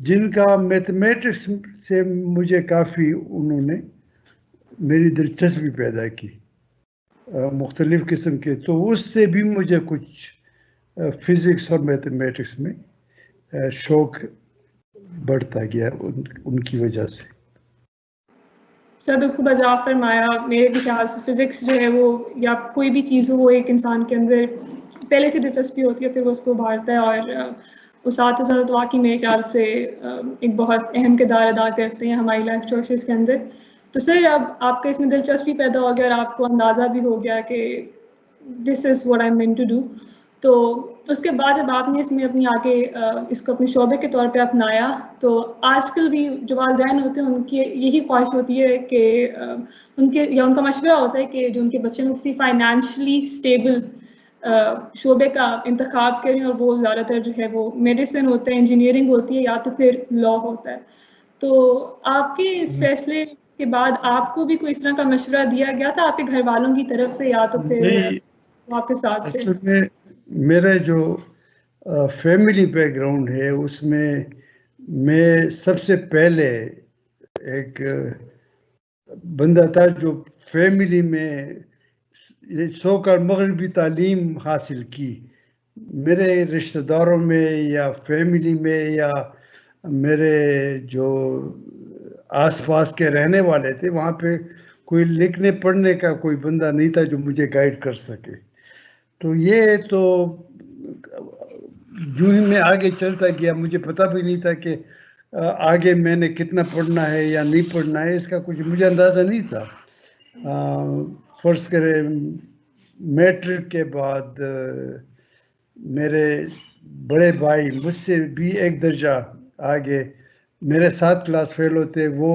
جن کا میتھمیٹکس سے مجھے کافی انہوں نے میری دلچسپی پیدا کی مختلف قسم کے، تو اس سے بھی مجھے کچھ فزکس اور میتھمیٹکس میں شوق بڑھتا گیا ان کی وجہ سے. سر بالکل بجا فرمایا. میرے بھی خیال سے فزکس جو ہے وہ یا کوئی بھی چیز ہو وہ ایک انسان کے اندر پہلے سے دلچسپی ہوتی ہے، پھر وہ اس کو ابھارتا ہے، اور اساتذہ تو واقعی میرے خیال سے ایک بہت اہم کردار ادا کرتے ہیں ہماری لائف چوائسیز کے اندر. تو سر اب آپ کا اس میں دلچسپی پیدا ہو گیا اور آپ کو اندازہ بھی ہو گیا کہ this is what I mean to do, تو اس کے بعد جب آپ نے اس میں اپنی آگے اس کو اپنے شعبے کے طور پہ اپنایا، تو آج کل بھی جو والدین ہوتے ہیں ان کی یہی خواہش ہوتی ہے کہ ان کا مشورہ ہوتا ہے کہ جو ان کے بچے میں کسی فائنینشلی اسٹیبل شعبے کا انتخاب کریں، اور وہ زیادہ تر جو ہے وہ میڈیسن ہوتا ہے، انجینئرنگ ہوتی ہے، یا تو پھر لا ہوتا ہے. تو آپ کے اس فیصلے کے بعد آپ کو بھی کوئی اس طرح کا مشورہ دیا گیا تھا آپ کے گھر والوں کی طرف سے، یا تو پھر آپ کے ساتھ تھے؟ اصل میں میرا جو فیملی بیک گراؤنڈ ہے اس میں سب سے پہلے ایک بندہ تھا جو فیملی میں سو کر مغربی تعلیم حاصل کی. میرے رشتہ داروں میں یا فیملی میں یا میرے جو آس پاس کے رہنے والے تھے وہاں پہ کوئی لکھنے پڑھنے کا کوئی بندہ نہیں تھا جو مجھے گائیڈ کر سکے. تو یہ تو جو ہی میں آگے چلتا گیا، مجھے پتہ بھی نہیں تھا کہ آگے میں نے کتنا پڑھنا ہے یا نہیں پڑھنا ہے، اس کا کچھ مجھے اندازہ نہیں تھا. فرض کریں میٹرک کے بعد میرے بڑے بھائی مجھ سے بھی ایک درجہ آگے، میرے 7 کلاس فیل ہوتے، وہ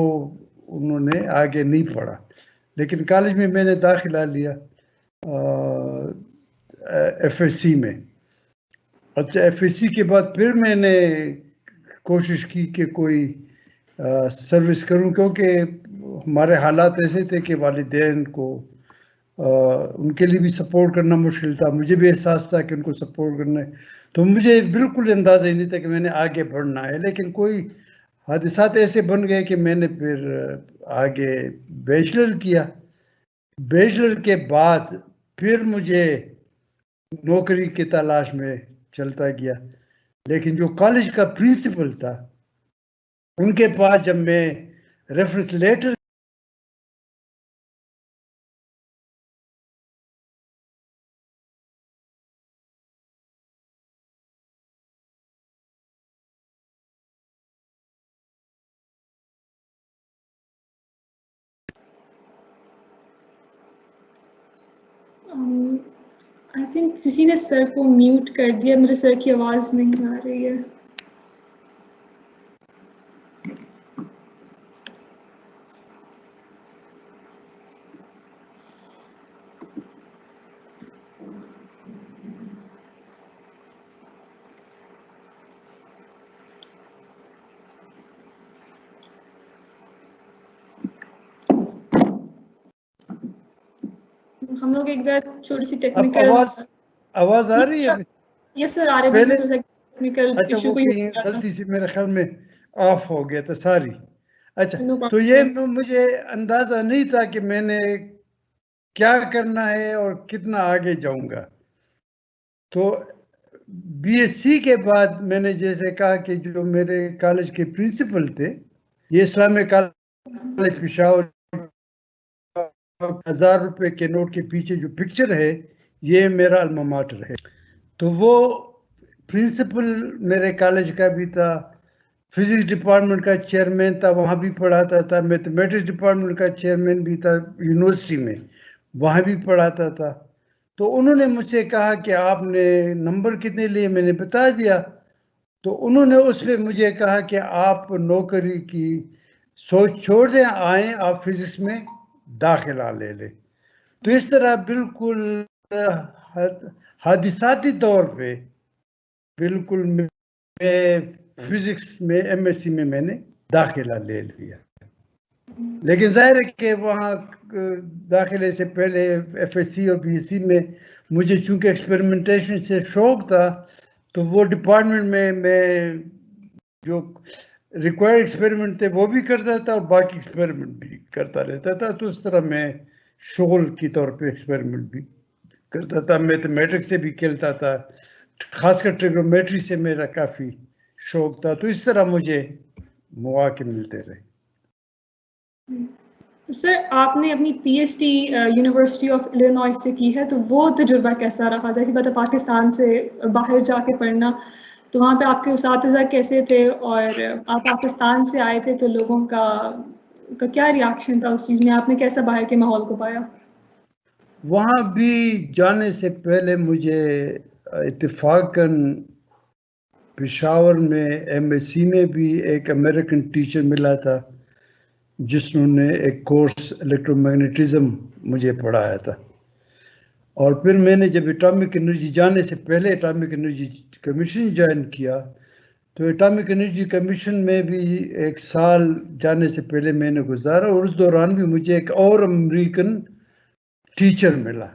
انہوں نے آگے نہیں پڑھا، لیکن کالج میں نے داخلہ لیا ایف ایس سی میں. اچھا، ایف ایس سی کے بعد پھر میں نے کوشش کی کہ کوئی سروس کروں، کیونکہ ہمارے حالات ایسے تھے کہ والدین کو ان کے لیے بھی سپورٹ کرنا مشکل تھا، مجھے بھی احساس تھا کہ ان کو سپورٹ کرنا ہے. تو مجھے بالکل اندازہ ہی نہیں تھا کہ میں نے آگے بڑھنا ہے، لیکن کوئی حادثات ایسے بن گئے کہ میں نے پھر آگے بیچلر کیا. بیچلر کے بعد پھر مجھے نوکری کی تلاش میں چلتا گیا، لیکن جو کالج کا پرنسپل تھا ان کے پاس جب میں ریفرنس لیٹر آئی تھنک کسی نے سر کو میوٹ کر دیا، میرے سر کی آواز نہیں آ رہی ہے. ہم لوگ ایک ذرا چھوٹی سی ٹیکنیکل آواز آ رہی ہے یس سر آ رہے پہلے؟ ٹیکنیکل اچھا، ایشو وہ کوئی کہیں غلطی سے میرے خیال میں آف ہو گیا تھا، ساری. اچھا، نو تو پرابلم یہ سر. مجھے اندازہ نہیں تھا کہ میں نے کیا کرنا ہے اور کتنا آگے جاؤں گا. تو بی ایس سی کے بعد میں نے جیسے کہا کہ جو میرے کالج کے پرنسپل تھے، یہ اسلامیہ کالج پشاور 1000 روپے کے نوٹ کے پیچھے جو پکچر ہے یہ میرا الما ماٹر ہے. تو وہ پرنسپل میرے کالج کا بھی تھا، فزکس ڈپارٹمنٹ کا چیئرمین تھا، وہاں بھی پڑھاتا تھا. میتھمیٹکس ڈپارٹمنٹ کا چیئرمین بھی تھا یونیورسٹی میں، وہاں بھی پڑھاتا تھا. تو انہوں نے مجھ سے کہا کہ آپ نے نمبر کتنے لیے، میں نے بتا دیا. تو انہوں نے اس پہ مجھے کہا کہ آپ نوکری کی سوچ چھوڑ دیں، آئیں آپ فزکس میں داخلہ لے لیں. تو اس طرح بالکل حادثاتی طور پہ بالکل میں فزکس میں ایم ایس سی میں نے داخلہ لے لیا. لیکن ظاہر ہے کہ وہاں داخلے سے پہلے ایف ایس سی اور بی ایس سی میں مجھے چونکہ ایکسپیریمنٹیشن سے شوق تھا، تو وہ ڈپارٹمنٹ میں جو ریکوائرڈ ایکسپیریمنٹ تھے وہ بھی کرتا تھا اور باقی ایکسپیریمنٹ بھی کرتا رہتا تھا. تو اس طرح میں شغل کی طور پہ ایکسپیریمنٹ بھی کرتا تھا. میتھمیٹکس سے بھی کھیلتا تھا, خاص کر ٹریگنومیٹری سے میرا کافی شوق تھا. تو اس طرح مجھے مواقع ملتے رہے. سر آپ نے اپنی P H D university of Illinois سے کی ہے, تو وہ تجربہ کیسا رہا؟ جیسی بات ہے پاکستان سے باہر جا کے پڑھنا, تو وہاں پہ آپ کے اساتذہ کیسے تھے, اور آپ پاکستان سے آئے تھے تو لوگوں کا کیا ریاکشن تھا اس چیز میں؟ آپ نے کیسا باہر کے ماحول کو پایا؟ وہاں بھی جانے سے پہلے مجھے اتفاقاً پشاور میں ایم ایس سی میں بھی ایک امریکن ٹیچر ملا تھا جس نے ایک کورس الیکٹرو میگنیٹزم مجھے پڑھایا تھا. اور پھر میں نے جب اٹامک انرجی جانے سے پہلے اٹامک انرجی کمیشن جوائن کیا, تو اٹامک انرجی کمیشن میں بھی 1 سال جانے سے پہلے میں نے گزارا, اور اس دوران بھی مجھے ایک اور امریکن ٹیچر ملا,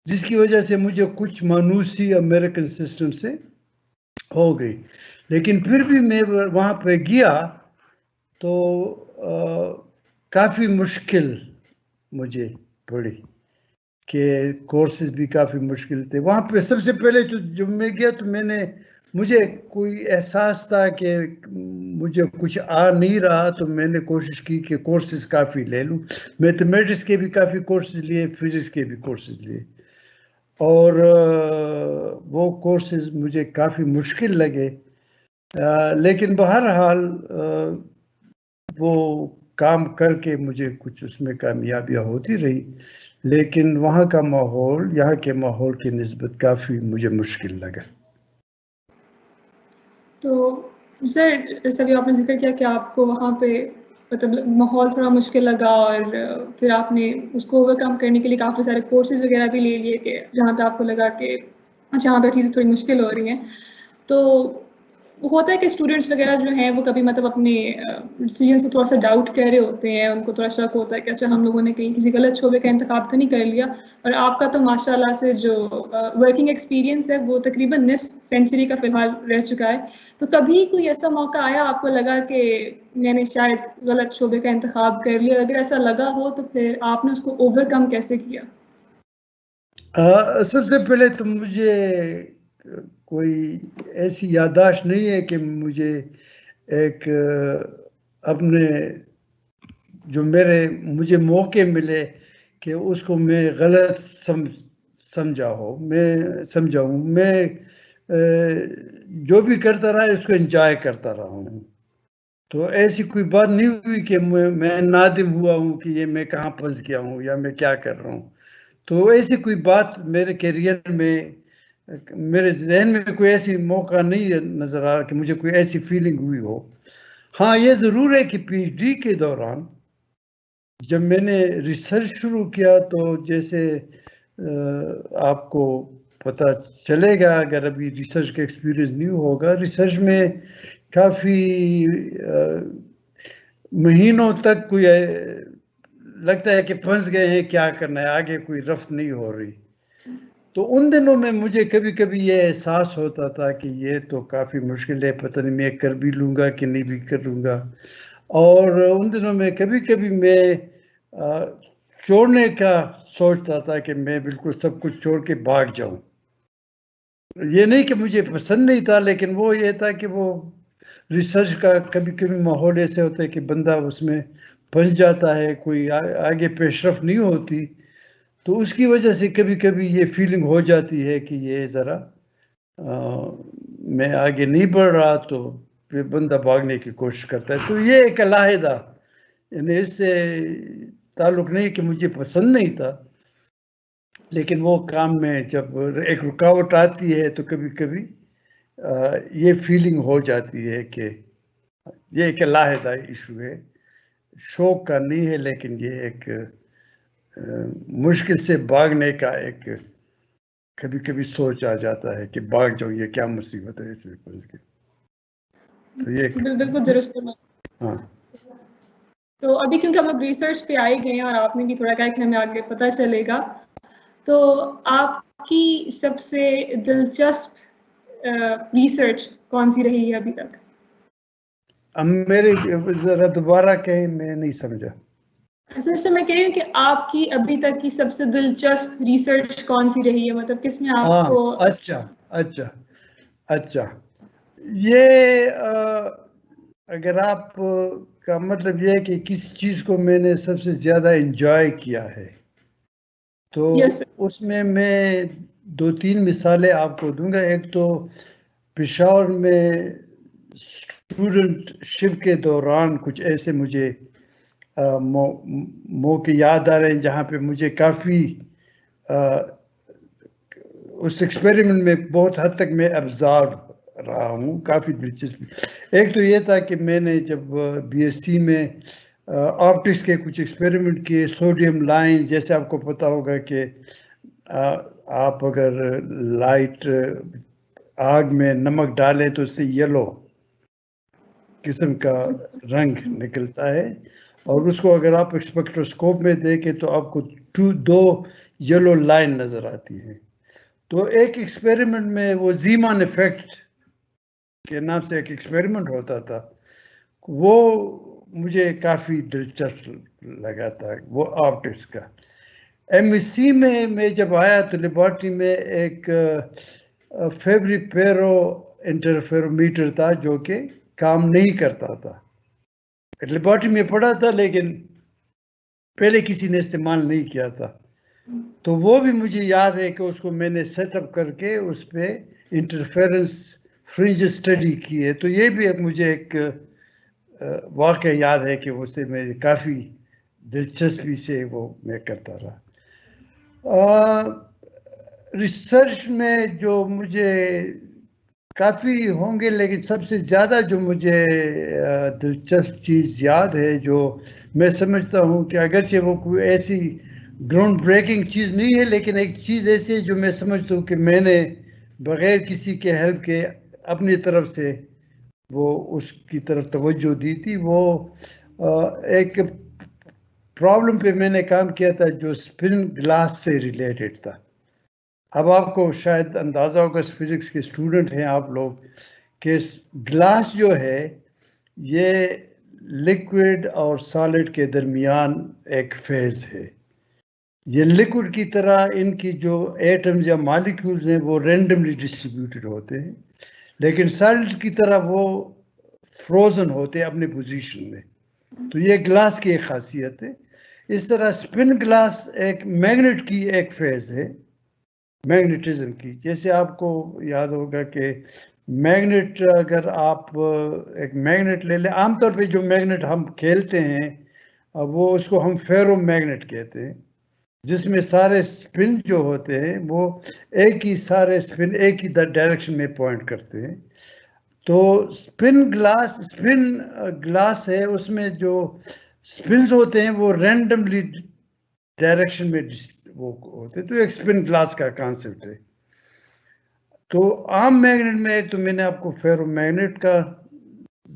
جس کی وجہ سے مجھے کچھ مانوسی امریکن سسٹم سے ہو گئی. لیکن پھر بھی میں وہاں پہ گیا تو کافی مشکل مجھے پڑی کہ کورسز بھی کافی مشکل تھے وہاں پہ. سب سے پہلے تو جب میں گیا تو مجھے کوئی احساس تھا کہ مجھے کچھ آ نہیں رہا, تو میں نے کوشش کی کہ کورسز کافی لے لوں. میتھمیٹکس کے بھی کافی کورسز لیے, فزکس کے بھی کورسز لیے, اور وہ کورسز مجھے کافی مشکل لگے. لیکن بہرحال وہ کام کر کے مجھے کچھ اس میں کامیابیاں ہوتی رہی. لیکن وہاں کا ماحول یہاں کے ماحول کی نسبت کافی مجھے مشکل لگا. تو سر سبھی آپ نے ذکر کیا کہ آپ کو وہاں پہ مطلب ماحول تھوڑا مشکل لگا, اور پھر آپ نے اس کو اوور کم کرنے کے لیے کافی سارے کورسز وغیرہ بھی لے لیے کہ جہاں پہ آپ کو لگا کہ اچھا یہاں پہ چیزیں تھوڑی مشکل ہو رہی ہیں. تو ہوتا ہے کہ اسٹوڈنٹس وغیرہ جو ہیں وہ کبھی مطلب اپنے ڈیسیژن سے تھوڑا سا ڈاؤٹ کر رہے ہوتے ہیں, ان کو تھوڑا شک ہوتا ہے کہ اچھا ہم لوگوں نے کہیں کسی غلط شعبے کا انتخاب تو نہیں کر لیا. اور آپ کا تو ماشاء اللہ سے جو ورکنگ ایکسپیرینس ہے وہ تقریباً نصف سینچری کا فی الحال رہ چکا ہے. تو کبھی کوئی ایسا موقع آیا آپ کو لگا کہ میں نے شاید غلط شعبے کا انتخاب کر لیا؟ اگر ایسا لگا ہو تو پھر آپ نے اس کو اوور کم کیسے کیا؟ سب سے پہلے تو مجھے کوئی ایسی یادداشت نہیں ہے کہ مجھے ایک اپنے جو مجھے موقع ملے کہ اس کو میں غلط سمجھاؤں. میں جو بھی کرتا رہا اس کو انجوائے کرتا رہا ہوں. تو ایسی کوئی بات نہیں ہوئی کہ میں نادم ہوا ہوں کہ یہ میں کہاں پھنس گیا ہوں یا میں کیا کر رہا ہوں. تو ایسی کوئی بات میرے کیریئر میں میرے ذہن میں کوئی ایسی موقع نہیں نظر آ رہا کہ مجھے کوئی ایسی فیلنگ ہوئی ہو. ہاں یہ ضرور ہے کہ پی ایچ ڈی کے دوران جب میں نے ریسرچ شروع کیا تو جیسے آپ کو پتہ چلے گا اگر ابھی ریسرچ کا ایکسپیرینس نہیں ہوگا, ریسرچ میں کافی مہینوں تک کوئی لگتا ہے کہ پھنس گئے ہیں, کیا کرنا ہے, آگے کوئی رفت نہیں ہو رہی. تو ان دنوں میں مجھے کبھی کبھی یہ احساس ہوتا تھا کہ یہ تو کافی مشکل ہے, پتہ نہیں میں کر بھی لوں گا کہ نہیں بھی کروں گا. اور ان دنوں میں کبھی کبھی میں چھوڑنے کا سوچتا تھا کہ میں بالکل سب کچھ چھوڑ کے بھاگ جاؤں. یہ نہیں کہ مجھے پسند نہیں تھا, لیکن وہ یہ تھا کہ وہ ریسرچ کا کبھی کبھی ماحول ایسے ہوتا ہے کہ بندہ اس میں پھنس جاتا ہے, کوئی آگے پیش رفت نہیں ہوتی. تو اس کی وجہ سے کبھی کبھی یہ فیلنگ ہو جاتی ہے کہ یہ ذرا میں آگے نہیں بڑھ رہا, تو پھر بندہ بھاگنے کی کوشش کرتا ہے. تو یہ ایک علیحدہ, یعنی اس سے تعلق نہیں کہ مجھے پسند نہیں تھا, لیکن وہ کام میں جب ایک رکاوٹ آتی ہے تو کبھی کبھی یہ فیلنگ ہو جاتی ہے کہ یہ ایک علیحدہ ایشو ہے, شوق کا نہیں ہے, لیکن یہ ایک مشکل سے بھاگنے کا ایک کبھی کبھی سوچ آ جاتا ہے کہ بھاگ جاؤ, یہ کیا مصیبت ہے اس میں پھنس کے. تو یہ بالکل درست. ہاں. تو ابھی کیونکہ ہم لوگ ریسرچ پہ آئے گئے ہیں اور آپ نے بھی تھوڑا کہا کہ ہمیں آگے پتہ چلے گا, تو آپ کی سب سے دلچسپ ریسرچ کون سی رہی ہے ابھی تک؟ میرے ذرا دوبارہ کہیں، میں نہیں سمجھا. سر میں کہہ رہی ہوں کہ آپ کی ابھی تک کی سب سے دلچسپ ریسرچ کون سی رہی ہے، مطلب کس میں آپ کو؟ اچھا یہ اگر آپ کا مطلب یہ ہے کہ کس چیز کو میں نے سب سے زیادہ انجوائے کیا ہے، تو اس میں 2-3 مثالیں آپ کو دوں گا. ایک تو پشاور میں اسٹوڈنٹ شپ کے دوران کچھ ایسے مجھے موقع یاد آ رہے ہیں جہاں پہ مجھے کافی اس ایکسپیریمنٹ میں بہت حد تک میں ابزارو رہا ہوں، کافی دلچسپی. ایک تو یہ تھا کہ میں نے جب BSc میں آپٹکس کے کچھ ایکسپیریمنٹ کیے، سوڈیم لائن، جیسے آپ کو پتہ ہوگا کہ آپ اگر لائٹ آگ میں نمک ڈالیں تو اس سے یلو قسم کا رنگ نکلتا ہے، اور اس کو اگر آپ اسپیکٹروسکوپ میں دیکھیں تو آپ کو 2 یلو لائن نظر آتی ہیں. تو ایک ایکسپیریمنٹ میں وہ زیمان ایفیکٹ کے نام سے ایک ایکسپیریمنٹ ہوتا تھا، وہ مجھے کافی دلچسپ لگا تھا، وہ آپٹکس کا. MSc میں جب آیا تو لیبارٹری میں ایک فیبری پیرو انٹرفیرومیٹر تھا جو کہ کام نہیں کرتا تھا. لیبارٹری میں پڑھا تھا لیکن پہلے کسی نے استعمال نہیں کیا تھا. تو وہ بھی مجھے یاد ہے کہ اس کو میں نے سیٹ اپ کر کے اس پہ انٹرفیرنس فرنج اسٹڈی کی ہے. تو یہ بھی مجھے ایک واقعہ یاد ہے کہ اس سے میں کافی دلچسپی سے وہ میں کرتا رہا. ریسرچ میں جو مجھے کافی ہوں گے، لیکن سب سے زیادہ جو مجھے دلچسپ چیز یاد ہے، جو میں سمجھتا ہوں کہ اگرچہ وہ کوئی ایسی گراؤنڈ بریکنگ چیز نہیں ہے، لیکن ایک چیز ایسی ہے جو میں سمجھتا ہوں کہ میں نے بغیر کسی کے ہیلپ کے اپنی طرف سے وہ اس کی طرف توجہ دی تھی. وہ ایک پرابلم پہ میں نے کام کیا تھا جو اسپن گلاس سے ریلیٹڈ تھا. اب آپ کو شاید اندازہ ہوگا، فزکس کے اسٹوڈنٹ ہیں آپ لوگ، کہ گلاس جو ہے یہ لکوڈ اور سالڈ کے درمیان ایک فیز ہے. یہ لکوڈ کی طرح ان کی جو ایٹمز یا مالیکیولز ہیں وہ رینڈملی ڈسٹریبیوٹڈ ہوتے ہیں، لیکن سالڈ کی طرح وہ فروزن ہوتے ہیں اپنے پوزیشن میں. تو یہ گلاس کی ایک خاصیت ہے. اس طرح اسپن گلاس ایک میگنیٹ کی ایک فیز ہے، میگنیٹزم کی. جیسے آپ کو یاد ہوگا کہ میگنیٹ، اگر آپ ایک میگنیٹ لے لیں، عام طور پہ جو میگنیٹ ہم کھیلتے ہیں وہ اس کو ہم فیرو میگنیٹ کہتے ہیں، جس میں سارے اسپن جو ہوتے ہیں وہ سارے اسپن ایک ہی ڈائریکشن میں پوائنٹ کرتے ہیں. تو اسپن گلاس ہے، اس میں جو اسپنز ہوتے ہیں وہ رینڈملی ڈائریکشن میں وہ ہوتے ہیں. تو ایک اسپن گلاس کا کانسیپٹ ہے. تو عام میگنیٹ میں تو میں نے آپ کو فیرو میگنیٹ کا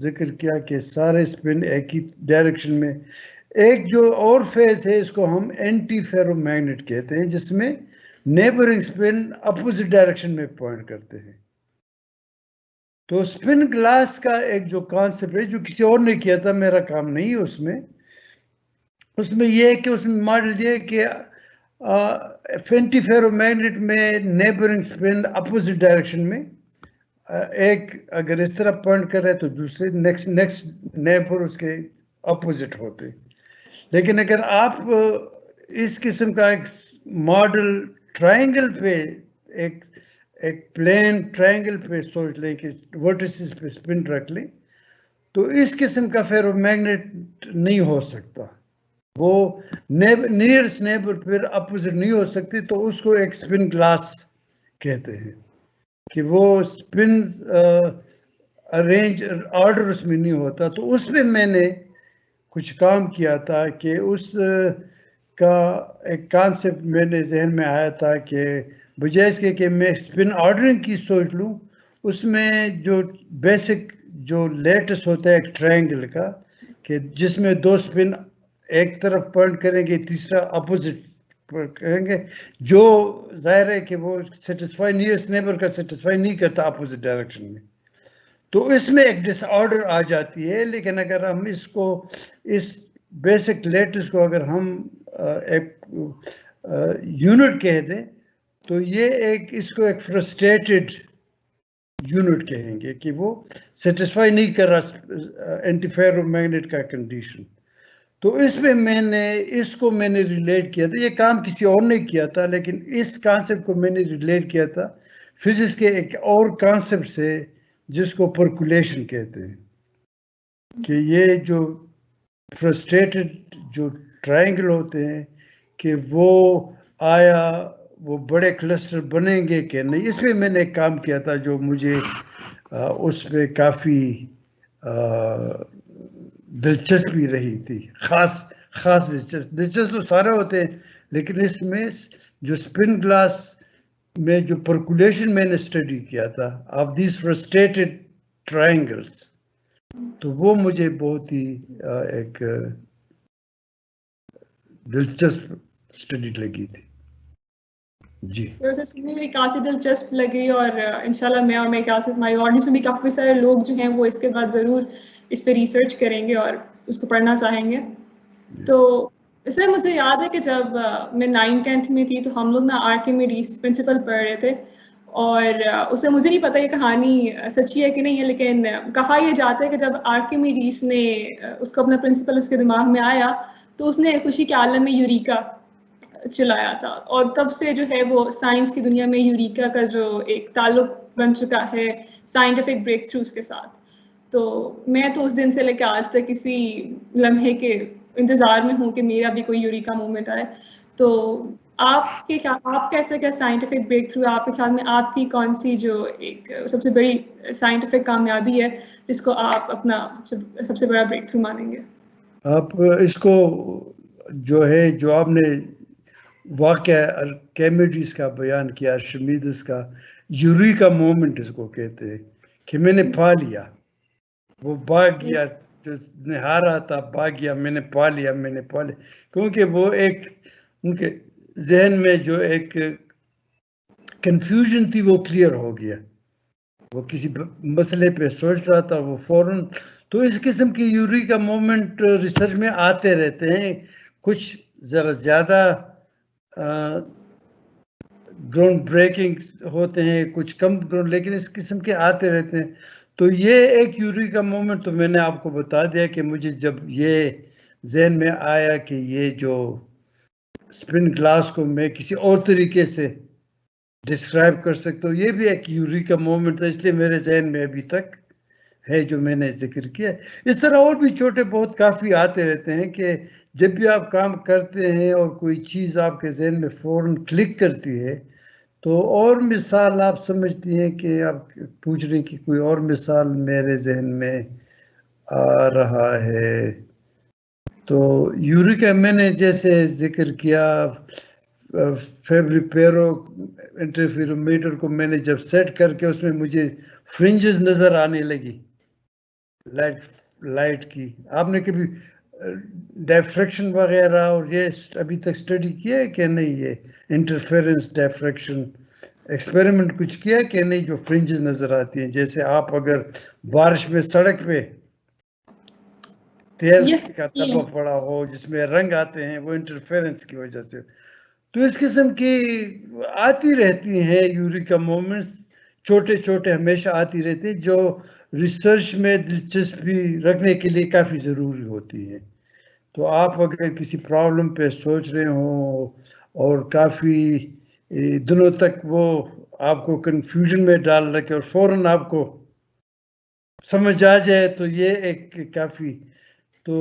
ذکر کیا کہ سارے اسپن ایک ہی ڈائریکشن میں. ایک جو اور فیز ہے اس کو ہم اینٹی فیرو میگنیٹ کہتے ہیں، جس میں نیبرنگ اسپن اپوزٹ ڈائریکشن میں پوائنٹ کرتے ہیں. تو اسپن گلاس کا ایک جو کانسیپٹ ہے جو کسی اور نے کیا تھا، میرا کام نہیں ہے اس میں یہ ہے کہ اس میں ماڈل یہ ہے کہ اینٹی فیرو میگنیٹ میں نیبرنگ اسپن اپوزٹ ڈائریکشن میں ایک اگر اس طرح پوائنٹ کر رہے تو دوسرے نیکسٹ نیبر اس کے اپوزٹ ہوتے. لیکن اگر آپ اس قسم کا ایک ماڈل ٹرائنگل پہ ایک پلین ٹرائنگل پہ سوچ لیں کہ ورٹیسز پہ اسپن رکھ لیں، تو اس قسم کا فیرو میگنیٹ نہیں ہو سکتا. وہ نیئرسٹ نیبر پھر اپوزٹ نہیں ہو سکتی. تو اس کو ایک اسپن گلاس کہتے ہیں کہ وہ اسپنز ارینج آرڈر اس میں نہیں ہوتا. تو اس پہ میں نے کچھ کام کیا تھا کہ اس کا ایک کانسیپٹ میرے ذہن میں آیا تھا کہ بجائے اس کے کہ میں اسپن آرڈرنگ کی سوچ لوں، اس میں جو بیسک جو لیٹس ہوتا ہے ایک ٹرائنگل کا، کہ جس میں 2 اسپن ایک طرف پوائنٹ کریں گے، تیسرا اپوزٹ کریں گے، جو ظاہر ہے کہ وہ نیئرسٹ نیبر کا سیٹسفائی نہیں کرتا اپوزٹ ڈائریکشن میں. تو اس میں ایک ڈس آرڈر آ جاتی ہے. لیکن اگر ہم اس کو اس بیسک لیٹس کو اگر ہم ایک یونٹ کہہ دیں تو یہ اس کو ایک فرسٹریٹڈ یونٹ کہیں گے کہ وہ سیٹسفائی نہیں کر رہا اینٹی فیرو میگنیٹ کا کنڈیشن. تو اس میں میں نے ریلیٹ کیا تھا. یہ کام کسی اور نے کیا تھا لیکن اس کانسیپٹ کو میں نے ریلیٹ کیا تھا فزکس کے ایک اور کانسیپٹ سے جس کو پرکولیشن کہتے ہیں. کہ یہ جو فرسٹریٹڈ جو ٹرائنگل ہوتے ہیں کہ وہ آیا وہ بڑے کلسٹر بنیں گے کہ نہیں. اس میں نے ایک کام کیا تھا جو مجھے اس پہ کافی دلچسپی رہی تھی. خاص دلچسپ تو سارے ہوتے ہیں لیکن اس میں جو اسپن گلاس میں جو پرکولیشن میں نے اسٹڈی کیا تھا آف دیز فرسٹریٹڈ ٹرائنگلس تو وہ مجھے بہت ہی ایک دلچسپ اسٹڈی لگی تھی. جی سننے میں کافی دلچسپ لگی اور انشاءاللہ میں اور میرے خیال سے ہماری آڈینس میں بھی کافی سارے لوگ جو ہیں وہ اس کے بعد ضرور اس پہ ریسرچ کریں گے اور اس کو پڑھنا چاہیں گے. تو اس میں مجھے یاد ہے کہ جب میں 9th-10th میں تھی تو ہم لوگ نا آرکیمیڈیز پرنسپل پڑھ رہے تھے اور اس میں مجھے نہیں پتا یہ کہانی سچی ہے کہ نہیں ہے لیکن کہا یہ جاتا ہے کہ جب آرکیمیڈیز نے اس کو اپنا پرنسپل اس کے دماغ میں آیا تو اس نے خوشی کے عالم میں یوریکا چلایا تھا اور تب سے جو ہے وہ سائنس کی دنیا میں یوریکا کا جو ایک تعلق بن چکا ہے سائنٹیفک بریک تھروز کے ساتھ. تو میں تو اس دن سے لے کے آج تک کسی لمحے کے انتظار میں ہوں کہ میرا بھی کوئی یوریکا مومنٹ آئے. تو آپ کے خیال آپ کیسا کیا سائنٹیفک بریک تھرو آپ کے خیال میں آپ کی کون سی جو ایک سب سے بڑی سائنٹیفک کامیابی ہے جس کو آپ اپنا سب سے بڑا بریک تھرو مانیں گے؟ آپ اس کو جو آپ نے واقعہ آرکیمیڈیز کا بیان کیا ارشمیدس کا یوریکا مومنٹ اس کو کہتے ہیں کہ میں نے پا لیا. وہ بھاگ گیا جو نہارا تھا بھاگ گیا میں نے پا لیا کیونکہ وہ ایک ان کے ذہن میں جو ایک کنفیوژن تھی وہ کلیئر ہو گیا. وہ کسی مسئلے پہ سوچ رہا تھا وہ فوراً. تو اس قسم کی یوریکا مومنٹ ریسرچ میں آتے رہتے ہیں. کچھ ذرا زیادہ گراؤنڈ بریکنگ ہوتے ہیں کچھ کم گراؤنڈ لیکن اس قسم کے آتے رہتے ہیں. تو یہ ایک یوریکا مومنٹ تو میں نے آپ کو بتا دیا کہ مجھے جب یہ ذہن میں آیا کہ یہ جو اسپن گلاس کو میں کسی اور طریقے سے ڈسکرائب کر سکتا ہوں یہ بھی ایک یوریکا مومنٹ تھا. اس لیے میرے ذہن میں ابھی تک ہے جو میں نے ذکر کیا. اس طرح اور بھی چھوٹے بہت کافی آتے رہتے ہیں کہ جب بھی آپ کام کرتے ہیں اور کوئی چیز آپ کے ذہن میں فوراً کلک کرتی ہے تو اور مثال آپ سمجھتی ہیں کہ آپ پوچھ رہے ہیں کہ کوئی اور مثال میرے ذہن میں آ رہا ہے. تو یوریکا میں نے جیسے ذکر کیا فیبریپیرو انٹرفیرومیٹر کو میں نے جب سیٹ کر کے اس میں مجھے فرنجز نظر آنے لگی لائٹ کی. آپ نے کبھی ڈیفریکشن وغیرہ اور یہ ابھی تک اسٹڈی کیا ہے کہ نہیں یہ انٹرفیرنس ڈیفریکشن ایکسپیریمنٹ کچھ کیا کہ نہیں جو فرنجز نظر آتی ہیں جیسے آپ اگر بارش میں سڑک پہ تیل کا دھبا پڑا ہو جس میں رنگ آتے ہیں وہ انٹرفیرنس کی وجہ سے. تو اس قسم کی آتی رہتی ہیں یوریکا مومنٹس چھوٹے ہمیشہ آتی رہتی ہیں جو ریسرچ میں دلچسپی رکھنے کے لیے کافی ضروری ہوتی ہے. تو آپ اگر کسی پرابلم پہ سوچ رہے ہوں اور کافی دنوں تک وہ آپ کو کنفیوژن میں ڈال رکھے اور فوراً آپ کو سمجھ آ جائے تو یہ ایک کافی. تو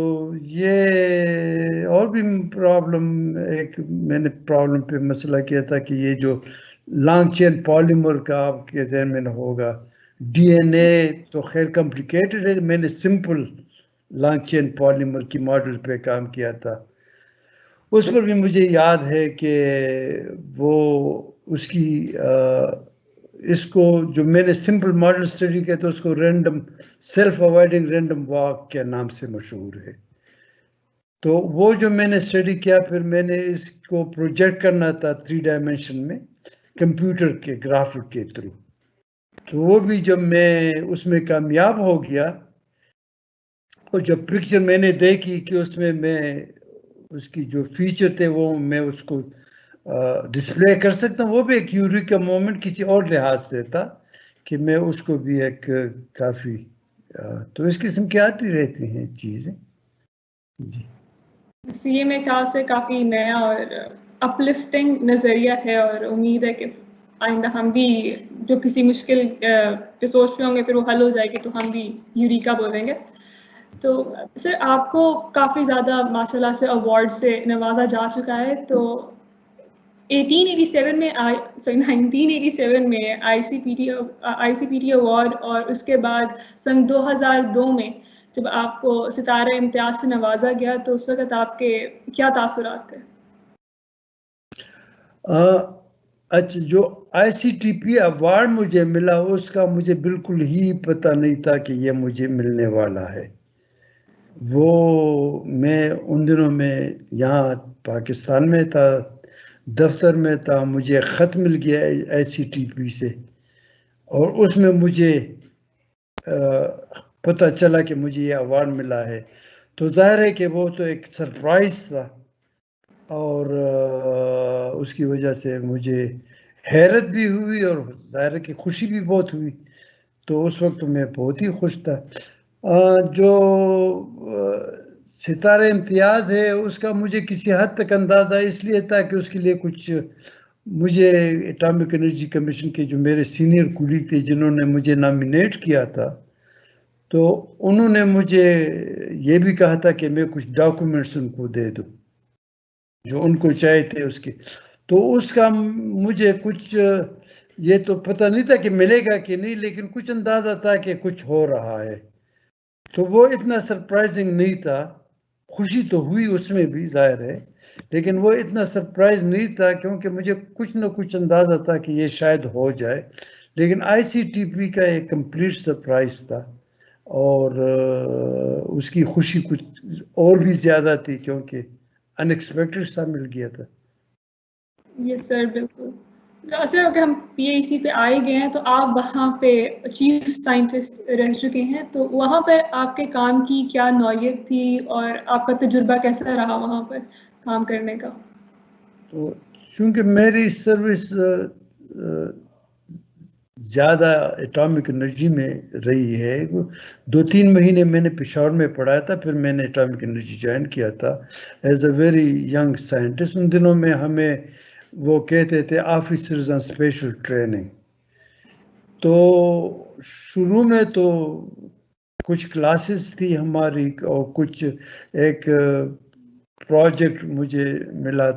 یہ اور بھی پرابلم ایک میں نے پرابلم پہ مسئلہ کیا تھا کہ یہ جو لانگ چین پالیمر کا آپ کے ذہن میں نہ ہوگا ڈی این اے تو خیر کمپلیکیٹڈ ہے. میں نے سمپل لانگ چین پالیمر کی ماڈل پہ کام کیا تھا. اس پر بھی مجھے یاد ہے کہ وہ اس کی اس کو جو میں نے سمپل ماڈل اسٹڈی کیا تو اس کو random self avoiding random walk کے نام سے مشہور ہے. تو وہ جو میں نے اسٹڈی کیا پھر میں نے اس کو پروجیکٹ کرنا تھا 3 ڈائمینشن میں کمپیوٹر کے گرافک کے تھرو. تو وہ بھی جب میں اس میں کامیاب ہو گیا اور جب پکچر میں نے دیکھی کہ اس میں اس کی جو فیچر تھے وہ میں اس کو ڈسپلے کر سکتا ہوں، وہ بھی ایک یوریکا مومنٹ کسی اور لحاظ سے تھا کہ میں اس کو بھی ایک کافی تو اس قسم کی آتی رہتی ہیں چیزیں جی۔ یہ میرے خیال سے کافی نیا اور اپلفٹنگ نظریہ ہے، اور امید ہے کہ آئندہ ہم بھی جو کسی مشکل پہ سوچ رہے ہوں گے پھر وہ حل ہو جائے گی تو ہم بھی یوریکا بولیں گے۔ تو سر آپ کو کافی زیادہ ماشاء اللہ سے ایوارڈ سے نوازا جا چکا ہے، تو 1987 میں آئی سی پی ٹی ایوارڈ اور اس کے بعد سن 2002 میں جب آپ کو ستارہ امتیاز سے نوازا گیا تو اس وقت آپ کے کیا تاثرات تھے؟ اچھا، جو آئی سی ٹی پی ایوارڈ مجھے ملا اس کا مجھے بالکل ہی پتہ نہیں تھا کہ یہ مجھے ملنے والا ہے۔ وہ میں ان دنوں میں یہاں پاکستان میں تھا، دفتر میں تھا، مجھے خط مل گیا آئی سی ٹی پی سے اور اس میں مجھے پتہ چلا کہ مجھے یہ ایوارڈ ملا ہے، تو ظاہر ہے کہ وہ تو ایک سرپرائز تھا اور اس کی وجہ سے مجھے حیرت بھی ہوئی اور ظاہر ہے کہ خوشی بھی بہت ہوئی، تو اس وقت میں بہت ہی خوش تھا۔ جو ستارہ امتیاز ہے اس کا مجھے کسی حد تک اندازہ اس لیے تھا کہ اس کے لیے کچھ مجھے اٹامک انرجی کمیشن کے جو میرے سینئر کولیگ تھے جنہوں نے مجھے نامینیٹ کیا تھا، تو انہوں نے مجھے یہ بھی کہا تھا کہ میں کچھ ڈاکومنٹس ان کو دے دوں جو ان کو چاہے تھے اس کے، تو اس کا مجھے کچھ یہ تو پتہ نہیں تھا کہ ملے گا کہ نہیں، لیکن کچھ اندازہ تھا کہ کچھ ہو رہا ہے، تو وہ اتنا سرپرائزنگ نہیں تھا۔ خوشی تو ہوئی اس میں بھی ظاہر ہے، لیکن وہ اتنا سرپرائز نہیں تھا کیونکہ مجھے کچھ نہ کچھ اندازہ تھا کہ یہ شاید ہو جائے، لیکن آئی سی ٹی پی کا ایک کمپلیٹ سرپرائز تھا اور اس کی خوشی کچھ اور بھی زیادہ تھی کیونکہ ان ایکسپیکٹڈ سا مل گیا تھا۔ یس سر، بالکل سر۔ اگر ہم پی آئی سی پہ آئے گئے ہیں تو آپ وہاں پہ چیف سائنٹسٹ رہ چکے ہیں، تو وہاں پر آپ کے کام کی کیا نوعیت تھی اور آپ کا تجربہ کیسا رہا وہاں پر کام کرنے کا؟ تو چونکہ میری سروس زیادہ اٹامک انرجی میں رہی ہے، 2-3 مہینے میں نے پشاور میں پڑھایا تھا، پھر میں نے اٹامک انرجی جوائن کیا تھا as a very young scientist. ان دنوں میں ہمیں وہ کہتے تھے آفیسرز آن اسپیشل ٹریننگ، تو شروع میں تو کچھ کلاسز تھی ہماری اور کچھ ایک پروجیکٹ مجھے ملا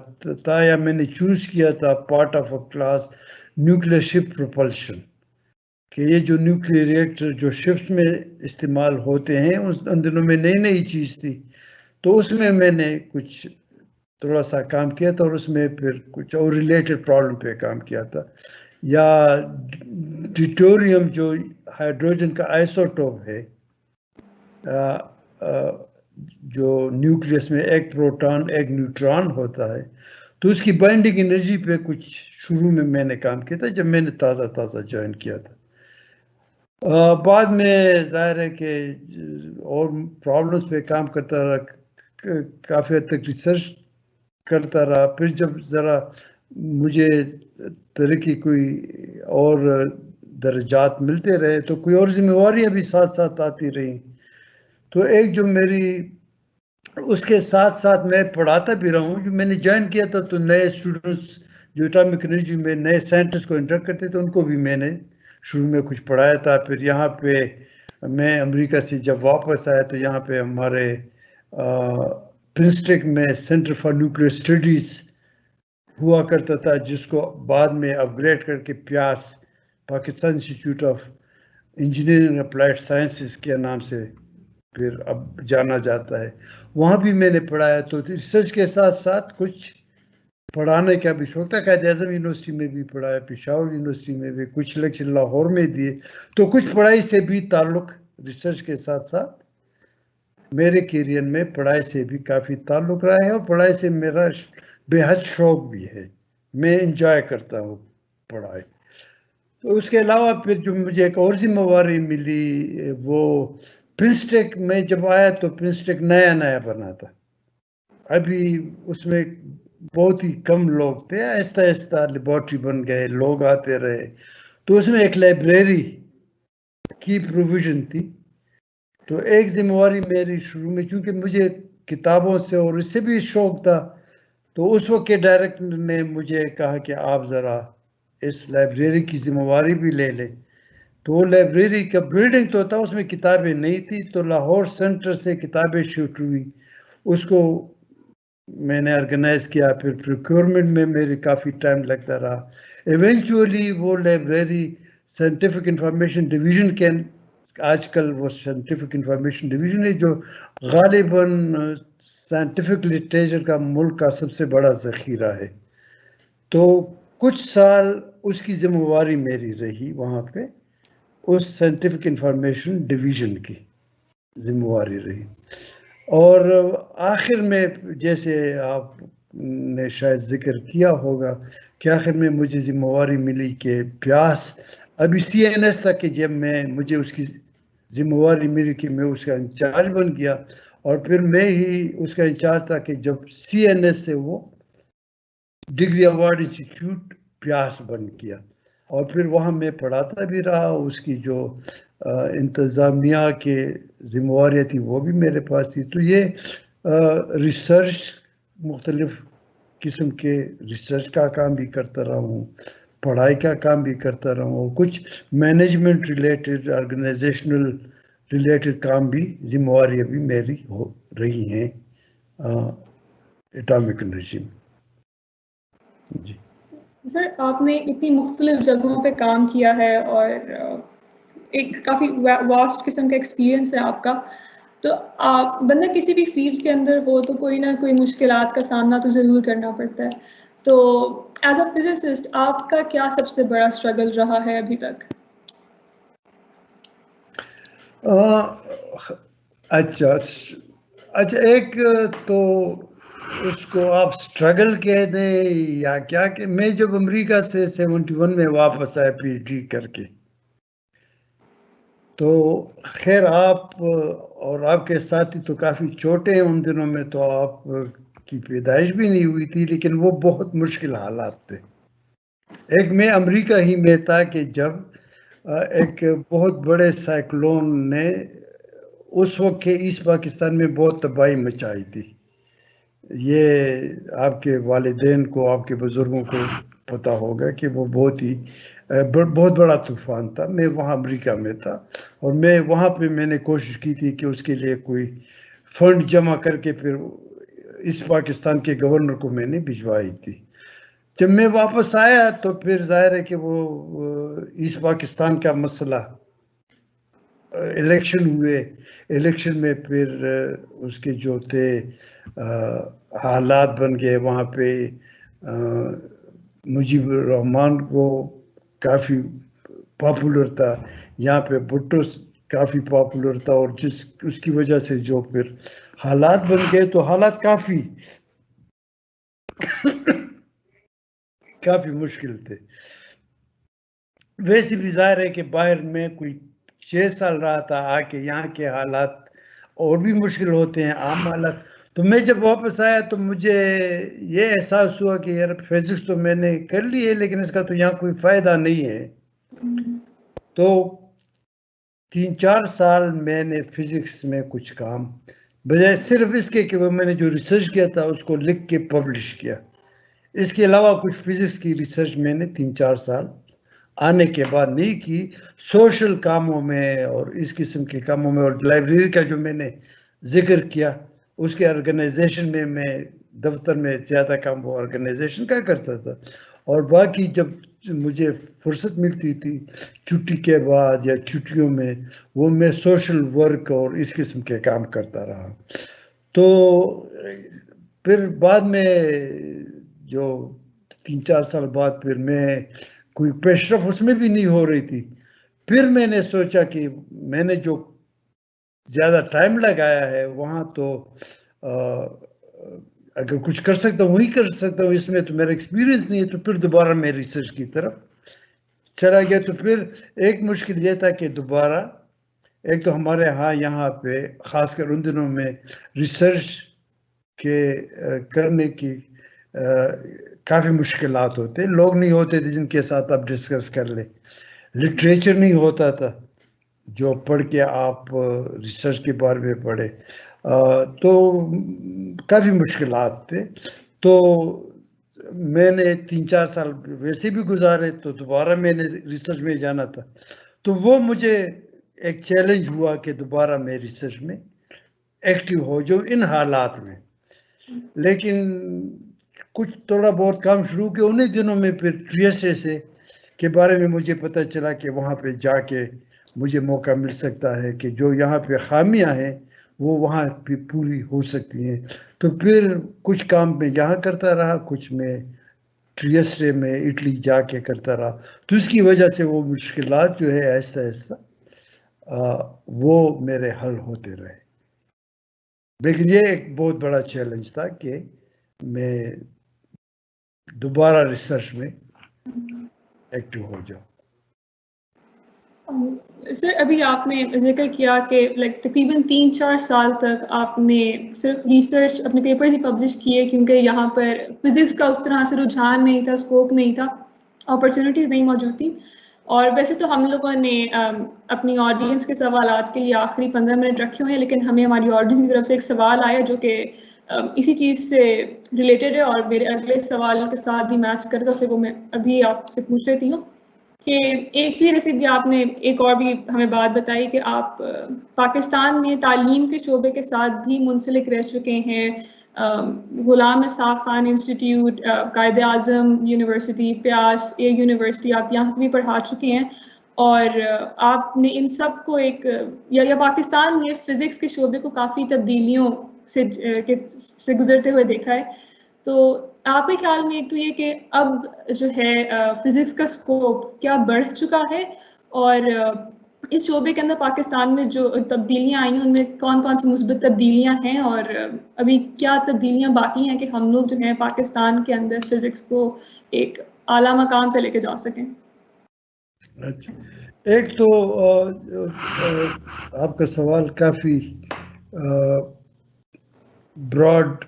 تھا یا میں نے چوز کیا تھا part of a class nuclear ship propulsion, کہ یہ جو نیوکلیئر ریئیکٹر جو شپس میں استعمال ہوتے ہیں ان دنوں میں نئی چیز تھی، تو اس میں نے کچھ تھوڑا سا کام کیا تھا اور اس میں پھر کچھ اور ریلیٹڈ پرابلم پہ کام کیا تھا، یا ڈیٹوریم جو ہائیڈروجن کا آئسوٹوپ ہے جو نیوکلیس میں ایک پروٹون ایک نیوٹران ہوتا ہے، تو اس کی بائنڈنگ انرجی پہ کچھ شروع میں نے کام کیا تھا جب میں نے تازہ جوائن کیا تھا۔ بعد میں ظاہر ہے کہ اور پرابلمس پہ کام کرتا رہا، کافی حد تک ریسرچ کرتا رہا، پھر جب ذرا مجھے ترقی کوئی اور درجات ملتے رہے تو کوئی اور ذمہ داریاں بھی ساتھ آتی رہیں، تو ایک جو میری اس کے ساتھ میں پڑھاتا بھی رہا ہوں، جو میں نے جوائن کیا تھا تو نئے اسٹوڈنٹس جو اٹامک انرجی میں نئے سائنٹسٹ کو انٹریکٹ کرتے تھے ان کو بھی میں نے شروع میں کچھ پڑھایا تھا۔ پھر یہاں پہ میں امریکہ سے جب واپس آیا تو یہاں پہ ہمارے پرنسٹن میں سینٹر فار نیوکلیئر اسٹڈیز ہوا کرتا تھا، جس کو بعد میں اپ گریڈ کر کے پیاس Pakistan institute of engineering applied sciences کے نام سے پھر اب جانا جاتا ہے، وہاں بھی میں نے پڑھایا۔ تو ریسرچ کے ساتھ کچھ پڑھانے کا بھی شوق تھا، قائد اعظم یونیورسٹی میں بھی پڑھایا، پشاور یونیورسٹی میں بھی کچھ لیکچر لاہور میں دیے، تو کچھ پڑھائی سے بھی تعلق ریسرچ کے ساتھ میرے کیریئر میں پڑھائی سے بھی کافی تعلق رہا ہے اور پڑھائی سے میرا بے حد شوق بھی ہے، میں انجوائے کرتا ہوں پڑھائی۔ تو اس کے علاوہ پھر جو مجھے ایک اور ذمہ داری ملی وہ پرنسٹیک میں جب آیا تو پرنسٹیک نیا بنا تھا، ابھی اس میں بہت ہی کم لوگ تھے، آہستہ آہستہ لیبارٹری بن گئے، لوگ آتے رہے، تو اس میں ایک لائبریری کی پروویژن تھی۔ تو ایک ذمہ داری میری شروع میں، چونکہ مجھے کتابوں سے اور اس سے بھی شوق تھا، تو اس وقت کے ڈائریکٹر نے مجھے کہا کہ آپ ذرا اس لائبریری کی ذمہ داری بھی لے لیں۔ تو وہ لائبریری کا بلڈنگ تو تھا، اس میں کتابیں نہیں تھی، تو لاہور سینٹر سے کتابیں شفٹ ہوئی، اس کو میں نے آرگنائز کیا، پھر پروکیورمنٹ میں میری کافی ٹائم لگتا رہا۔ ایونچولی وہ لائبریری سائنٹیفک انفارمیشن ڈویژن کے، آج کل وہ سائنٹیفک انفارمیشن ڈویژن ہے جو غالباً سائنٹیفک لٹریچر کا ملک کا سب سے بڑا ذخیرہ ہے۔ تو کچھ سال اس کی ذمہ داری میری رہی وہاں پہ، اس سائنٹیفک انفارمیشن ڈویژن کی ذمہ داری رہی۔ اور آخر میں جیسے آپ نے شاید ذکر کیا ہوگا کہ آخر میں مجھے ذمہ داری ملی کہ پیاس ابھی CNS تک، کہ جب مجھے اس کی ذمہ داری ملی کہ میں اس کا انچارج بن گیا، اور پھر میں ہی اس کا انچارج تھا کہ جب CNS سے وہ ڈگری ایوارڈ انسٹیٹیوٹ پیاس بن گیا، اور پھر وہاں میں پڑھاتا بھی رہا، اس کی جو انتظامیہ کے ذمہ داریاں تھی وہ بھی میرے پاس تھی۔ تو یہ ریسرچ، مختلف قسم کے ریسرچ کا کام بھی کرتا رہا ہوں، پڑھائی کا کام بھی کرتا رہا ہوں، کچھ مینجمنٹ ریلیٹڈ، آرگنائزیشنل ریلیٹڈ کام بھی، ذمہ داریاں بھی میری ہو رہی ہیں اٹامک انرجی میں۔ جی سر، آپ نے اتنی مختلف جگہوں پہ کام کیا ہے اور ایک کافی واسٹ قسم کا ایکسپیرینس ہے آپ کا، تو آپ بندہ کسی بھی فیلڈ کے اندر ہو تو کوئی نہ کوئی مشکلات کا سامنا تو ضرور کرنا پڑتا ہے، تو ایز اے فزسسٹ آپ کا کیا سب سے بڑا اسٹرگل رہا ہے ابھی تک؟ اچھا، ایک تو اس کو آپ اسٹرگل کہہ دیں یا کیا، کہ میں جب امریکہ سے 71 میں واپس آیا PhD کر کے، تو خیر آپ اور آپ کے ساتھی تو کافی چھوٹے ہیں ان دنوں میں، تو آپ کی پیدائش بھی نہیں ہوئی تھی، لیکن وہ بہت مشکل حالات تھے۔ ایک میں امریکہ ہی میں تھا کہ جب ایک بہت بڑے سائیکلون نے اس وقت کے ایسٹ پاکستان میں بہت تباہی مچائی تھی۔ یہ آپ کے والدین کو، آپ کے بزرگوں کو پتہ ہوگا کہ وہ بہت بڑا طوفان تھا۔ میں وہاں امریکہ میں تھا، اور میں وہاں پہ میں نے کوشش کی تھی کہ اس کے لیے کوئی فنڈ جمع کر کے پھر اس پاکستان کے گورنر کو میں نے بھجوائی تھی۔ جب میں واپس آیا تو پھر ظاہر ہے کہ وہ ایسٹ پاکستان کا مسئلہ، الیکشن ہوئے، الیکشن میں پھر اس کے جو تھے حالات بن گئے، وہاں پہ مجیب الرحمان کو کافی پاپولر تھا، یہاں پہ بھٹو کافی پاپولر تھا، اور اس کی وجہ سے جو پھر حالات بن گئے، تو حالات کافی مشکل تھے۔ ویسے بھی ظاہر ہے کہ باہر میں کوئی 6 سال رہا تھا، آ کے یہاں کے حالات اور بھی مشکل ہوتے ہیں، عام حالات۔ تو میں جب واپس آیا تو مجھے یہ احساس ہوا کہ یار فزکس تو میں نے کر لی ہے، لیکن اس کا تو یہاں کوئی فائدہ نہیں ہے۔ تو 3-4 سال میں نے فزکس میں کچھ کام، بجائے صرف اس کے کہ وہ میں نے جو ریسرچ کیا تھا اس کو لکھ کے پبلش کیا، اس کے علاوہ کچھ فزکس کی ریسرچ میں نے 3-4 سال آنے کے بعد نہیں کی۔ سوشل کاموں میں اور اس قسم کے کاموں میں، اور لائبریری کا جو میں نے ذکر کیا اس کے آرگنائزیشن میں دفتر میں زیادہ کام وہ آرگنائزیشن کا کرتا تھا، اور باقی جب مجھے فرصت ملتی تھی چھٹی کے بعد یا چھٹیوں میں، وہ میں سوشل ورک اور اس قسم کے کام کرتا رہا۔ تو پھر بعد میں جو 3-4 سال بعد پھر میں کوئی پیش رفت اس میں بھی نہیں ہو رہی تھی، پھر میں نے سوچا کہ میں نے جو زیادہ ٹائم لگایا ہے وہاں، تو اگر کچھ کر سکتا ہوں وہی کر سکتا ہوں، اس میں تو میرا ایکسپیرینس نہیں ہے، تو پھر دوبارہ میں ریسرچ کی طرف چلا گیا تو پھر ایک مشکل یہ تھا کہ دوبارہ ایک تو ہمارے یہاں پہ خاص کر ان دنوں میں ریسرچ کے کرنے کی کافی مشکلات ہوتے، لوگ نہیں ہوتے تھے جن کے ساتھ آپ ڈسکس کر لیں، لٹریچر نہیں ہوتا تھا جو پڑھ کے آپ ریسرچ کے بارے میں پڑھے، تو کافی مشکلات تھے. تو میں نے 3-4 سال ویسے بھی گزارے، تو دوبارہ میں نے ریسرچ میں جانا تھا، تو وہ مجھے ایک چیلنج ہوا کہ دوبارہ میں ریسرچ میں ایکٹیو ہو جو ان حالات میں. لیکن کچھ تھوڑا بہت کام شروع کیا انہیں دنوں میں، پھر ٹریسے سے کے بارے میں مجھے پتہ چلا کہ وہاں پہ جا کے مجھے موقع مل سکتا ہے کہ جو یہاں پہ خامیاں ہیں وہ وہاں پہ پوری ہو سکتی ہیں. تو پھر کچھ کام میں یہاں کرتا رہا، کچھ میں ٹریسے میں اٹلی جا کے کرتا رہا. تو اس کی وجہ سے وہ مشکلات جو ہے آہستہ آہستہ وہ میرے حل ہوتے رہے. لیکن یہ ایک بہت بڑا چیلنج تھا کہ میں دوبارہ ریسرچ میں ایکٹیو ہو جاؤں. سر ابھی آپ نے ذکر کیا کہ تقریباً 3-4 سال تک آپ نے صرف ریسرچ اپنے پیپرز ہی پبلش کیے کیونکہ یہاں پر فزکس کا اس طرح سے رجحان نہیں تھا، اسکوپ نہیں تھا، اپرچونیٹیز نہیں موجود تھیں. اور ویسے تو ہم لوگوں نے اپنی آڈینس کے سوالات کے لیے آخری 15 منٹ رکھے ہوئے ہیں، لیکن ہمیں ہماری آڈینس کی طرف سے ایک سوال آیا جو کہ اسی چیز سے ریلیٹڈ ہے اور میرے اگلے سوال کے ساتھ بھی میچ کرتا، پھر وہ میں ابھی آپ سے پوچھ لیتی ہوں کہ ایک ہی ریسیپی آپ نے ایک اور بھی ہمیں بات بتائی کہ آپ پاکستان میں تعلیم کے شعبے کے ساتھ بھی منسلک رہ چکے ہیں. غلام اسحاق خان انسٹیٹیوٹ، قائد اعظم یونیورسٹی، پیاس یونیورسٹی آپ یہاں بھی پڑھا چکے ہیں، اور آپ نے ان سب کو ایک یا پاکستان میں فزکس کے شعبے کو کافی تبدیلیوں سے گزرتے ہوئے دیکھا ہے. تو آپ کے خیال میں ایک تو یہ کہ اب جو ہے فزکس کا اسکوپ کیا بڑھ چکا ہے، اور اس شعبے کے اندر پاکستان میں جو تبدیلیاں آئی ہیں ان میں کون کون سی مثبت تبدیلیاں ہیں، اور ابھی کیا تبدیلیاں باقی ہیں کہ ہم لوگ جو ہیں پاکستان کے اندر فزکس کو ایک اعلیٰ مقام پہ لے کے جا سکیں؟ اچھا، ایک تو آپ کا سوال کافی براڈ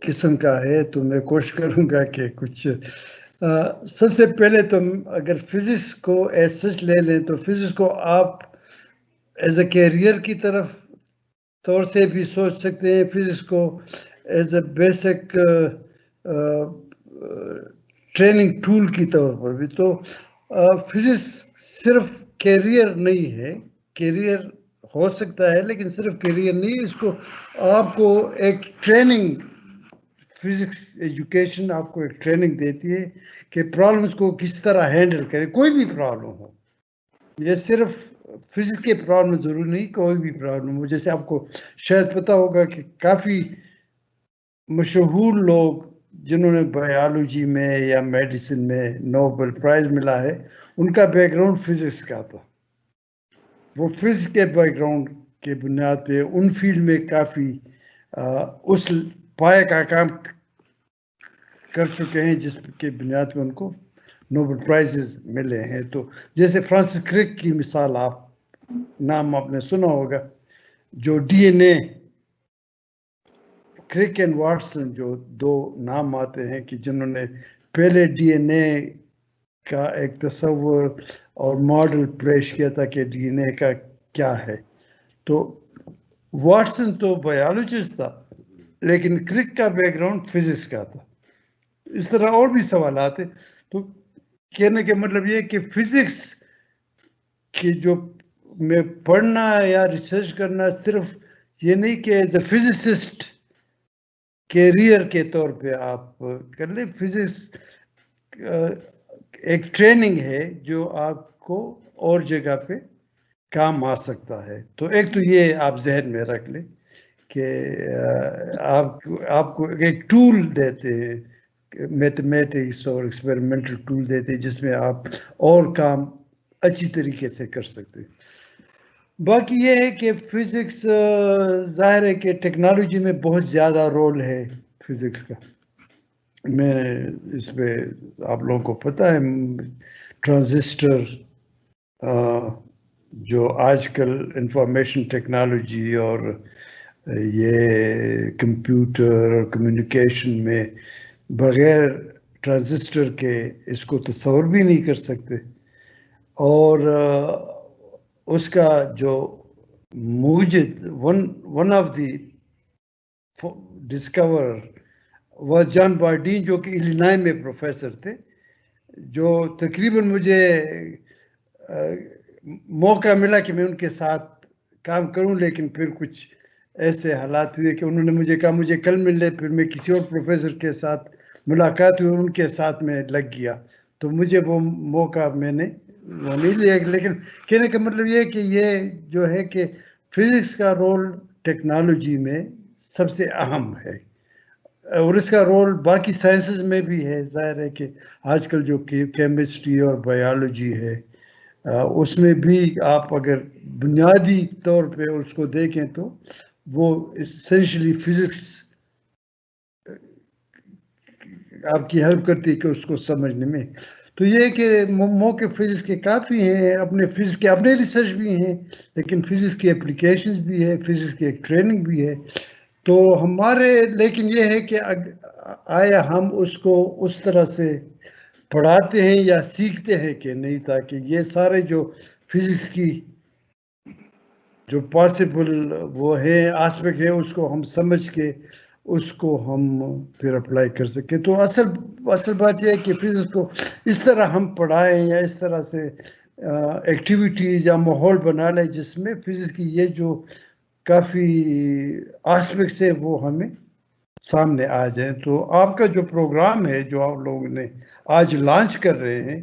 قسم کا ہے، تو میں کوشش کروں گا کہ کچھ سب سے پہلے تو اگر فزکس کو ایز سچ لے لیں تو فزکس کو آپ ایز اے کیریئر کی طور سے بھی سوچ سکتے ہیں، فزکس کو as a basic training tool کی طور پر بھی. تو فزکس صرف کیریئر نہیں ہے، کیریئر ہو سکتا ہے لیکن صرف کیریئر نہیں، اس کو آپ کو ایک ٹریننگ، فزکس ایجوکیشن آپ کو ایک ٹریننگ دیتی ہے کہ پرابلمس کو کس طرح ہینڈل کرے، کوئی بھی پرابلم ہو. یہ صرف فزکس کے پرابلم ضروری نہیں، کوئی بھی پرابلم ہو. جیسے آپ کو شاید پتہ ہوگا کہ کافی مشہور لوگ جنہوں نے بایولوجی میں یا میڈیسن میں نوبل پرائز ملا ہے، ان کا بیک گراؤنڈ فزکس کا تھا. وہ فزکس کے بیک گراؤنڈ کے بنیاد پہ ان فیلڈ میں کافی اس پائے کا کام کر چکے ہیں جس کے بنیاد پہ ان کو نوبل پرائزز ملے ہیں. تو جیسے فرانسس کرک کی مثال نام آپ نے سنا ہوگا، جو D N A, Crick and Watson جو دو نام آتے ہیں کہ جنہوں نے پہلے ڈی این اے کا ایک تصور اور ماڈل پیش کیا تھا کہ ڈی این اے کا کیا ہے. تو واٹسن تو بایولوجسٹ تھا لیکن کرک کا بیک گراؤنڈ فزکس کا تھا. اس طرح اور بھی سوالات ہیں. تو کہنے کا مطلب یہ کہ فزکس کی جو میں پڑھنا یا ریسرچ کرنا صرف یہ نہیں کہ ایز اے فزسسٹ کیریئر کے طور پہ آپ کر لیں. فزکس ایک ٹریننگ ہے جو آپ کو اور جگہ پہ کام آ سکتا ہے. تو ایک تو یہ آپ ذہن میں رکھ لیں کہ آپ کو ایک ٹول دیتے ہیں، میتھمیٹکس اور ایکسپیریمنٹل ٹول دیتے ہیں جس میں آپ اور کام اچھی طریقے سے کر سکتے ہیں. باقی یہ ہے کہ فزکس ظاہر ہے کہ ٹیکنالوجی میں بہت زیادہ رول ہے فزکس کا. میں اس پہ آپ لوگوں کو پتہ ہے ٹرانزسٹر جو آج کل انفارمیشن ٹیکنالوجی اور یہ کمپیوٹر اور کمیونیکیشن میں بغیر ٹرانزسٹر کے اس کو تصور بھی نہیں کر سکتے. اور اس کا جو موجد ون آف دی ڈسکور وہ جان بارڈین جو کہ ایلینائے میں پروفیسر تھے, جو تقریباً مجھے موقع ملا کہ میں ان کے ساتھ کام کروں, لیکن پھر کچھ ایسے حالات ہوئے کہ انہوں نے مجھے کہا مجھے کل مل لے, پھر میں کسی اور پروفیسر کے ساتھ ملاقات ہوئی اور ان کے ساتھ میں لگ گیا, تو مجھے وہ موقع میں نے وہ نہیں لیا. لیکن کہنے کا مطلب یہ کہ یہ جو ہے کہ فزکس کا رول ٹیکنالوجی میں سب سے اہم ہے, اور اس کا رول باقی سائنسز میں بھی ہے. ظاہر ہے کہ آج کل جو کیمسٹری اور بایولوجی ہے اس میں بھی آپ اگر بنیادی طور پہ اس کو دیکھیں تو وہ اسینشلی فزکس آپ کی ہیلپ کرتی ہے کہ اس کو سمجھنے میں. تو یہ کہ موقع فزکس کے کافی ہیں, اپنے فزکس کے اپنے ریسرچ بھی ہیں, لیکن فزکس کی اپلیکیشنز بھی ہے, فزکس کی ایک ٹریننگ بھی ہے. تو ہمارے لیکن یہ ہے کہ آیا ہم اس کو اس طرح سے پڑھاتے ہیں یا سیکھتے ہیں کہ نہیں, تاکہ یہ سارے جو فزکس کی جو پاسبل وہ ہے آسپیکٹ ہے اس کو ہم سمجھ کے اس کو ہم پھر اپلائی کر سکیں. تو اصل بات یہ ہے کہ فزکس کو اس طرح ہم پڑھائیں یا اس طرح سے ایکٹیویٹیز یا ماحول بنا لیں جس میں فزکس کی یہ جو کافی آسپیکٹس ہے وہ ہمیں سامنے آ جائیں. تو آپ کا جو پروگرام ہے جو آپ لوگوں نے آج لانچ کر رہے ہیں,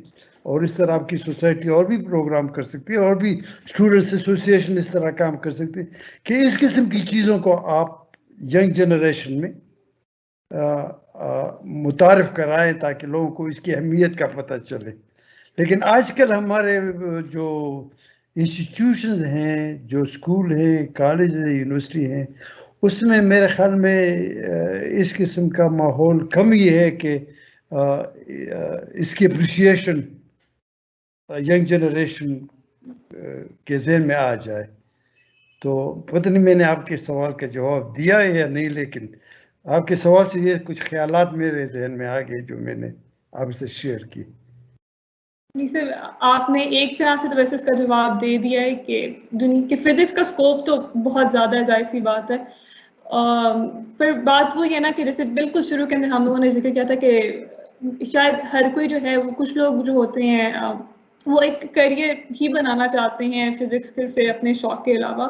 اور اس طرح آپ کی سوسائٹی اور بھی پروگرام کر سکتی ہے, اور بھی اسٹوڈنٹس ایسوسیشن اس طرح کام کر سکتے ہیں کہ اس قسم کی چیزوں کو آپ ینگ جنریشن میں متعارف کرائیں تاکہ لوگوں کو اس کی اہمیت کا پتہ چلے. لیکن آج کل ہمارے جو انسٹیٹیوشنز ہیں, جو اسکول ہیں, کالج ہیں, یونیورسٹی ہیں, اس میں میرے خیال میں اس قسم کا ماحول کم ہی ہے کہ اس کی اپریشیشن ینگ جنریشن کے ذہن میں آ جائے. تو پتہ نہیں میں نے آپ کے سوال کا جواب دیا ہے یا نہیں, لیکن آپ کے سوال سے یہ کچھ خیالات میرے ذہن میں آ گئے جو میں نے آپ سے شیئر کی. جی سر, آپ نے ایک طرح سے تو ویسے اس کا جواب دے دیا ہے کہ دنیا کے فزکس کا اسکوپ تو بہت زیادہ ہے, ظاہر سی بات ہے. پر بات وہ یہ نا کہ جیسے بالکل شروع کے اندر ہم لوگوں نے ذکر کیا تھا کہ شاید ہر کوئی جو ہے, وہ کچھ لوگ جو ہوتے ہیں وہ ایک کریئر ہی بنانا چاہتے ہیں فزکس سے اپنے شوق کے علاوہ.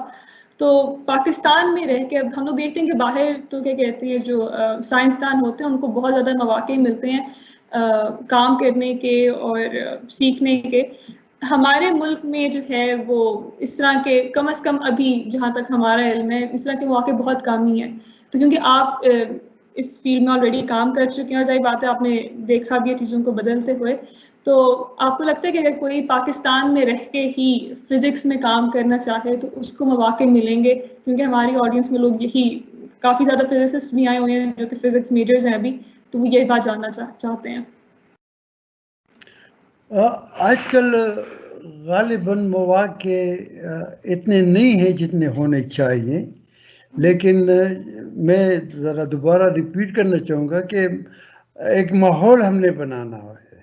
تو پاکستان میں رہ کے اب ہم لوگ دیکھتے ہیں کہ باہر تو کیا کہتے ہیں جو سائنسدان ہوتے ہیں ان کو بہت زیادہ مواقع ملتے ہیں کام کرنے کے اور سیکھنے کے. ہمارے ملک میں جو ہے وہ اس طرح کے کم از کم ابھی جہاں تک ہمارا علم ہے اس طرح کے مواقع بہت کم ہی ہیں. تو کیونکہ آپ اس فیلڈ میں آلریڈی کام کر چکے ہیں اور ظاہر بات ہے آپ نے دیکھا بھی ہے چیزوں کو بدلتے ہوئے, تو آپ کو لگتا ہے کہ اگر کوئی پاکستان میں رہ کے ہی فزکس میں کام کرنا چاہے تو اس کو مواقع ملیں گے؟ کیونکہ ہماری آڈینس میں لوگ یہی کافی زیادہ فزسسٹ بھی آئے ہوئے ہیں جو کہ فزکس میجرز ہیں ابھی, تو وہ یہی بات جاننا چاہتے ہیں. آج کل غالباً مواقع اتنے نہیں ہیں جتنے ہونے چاہیے, لیکن میں ذرا دوبارہ ریپیٹ کرنا چاہوں گا کہ ایک ماحول ہم نے بنانا ہے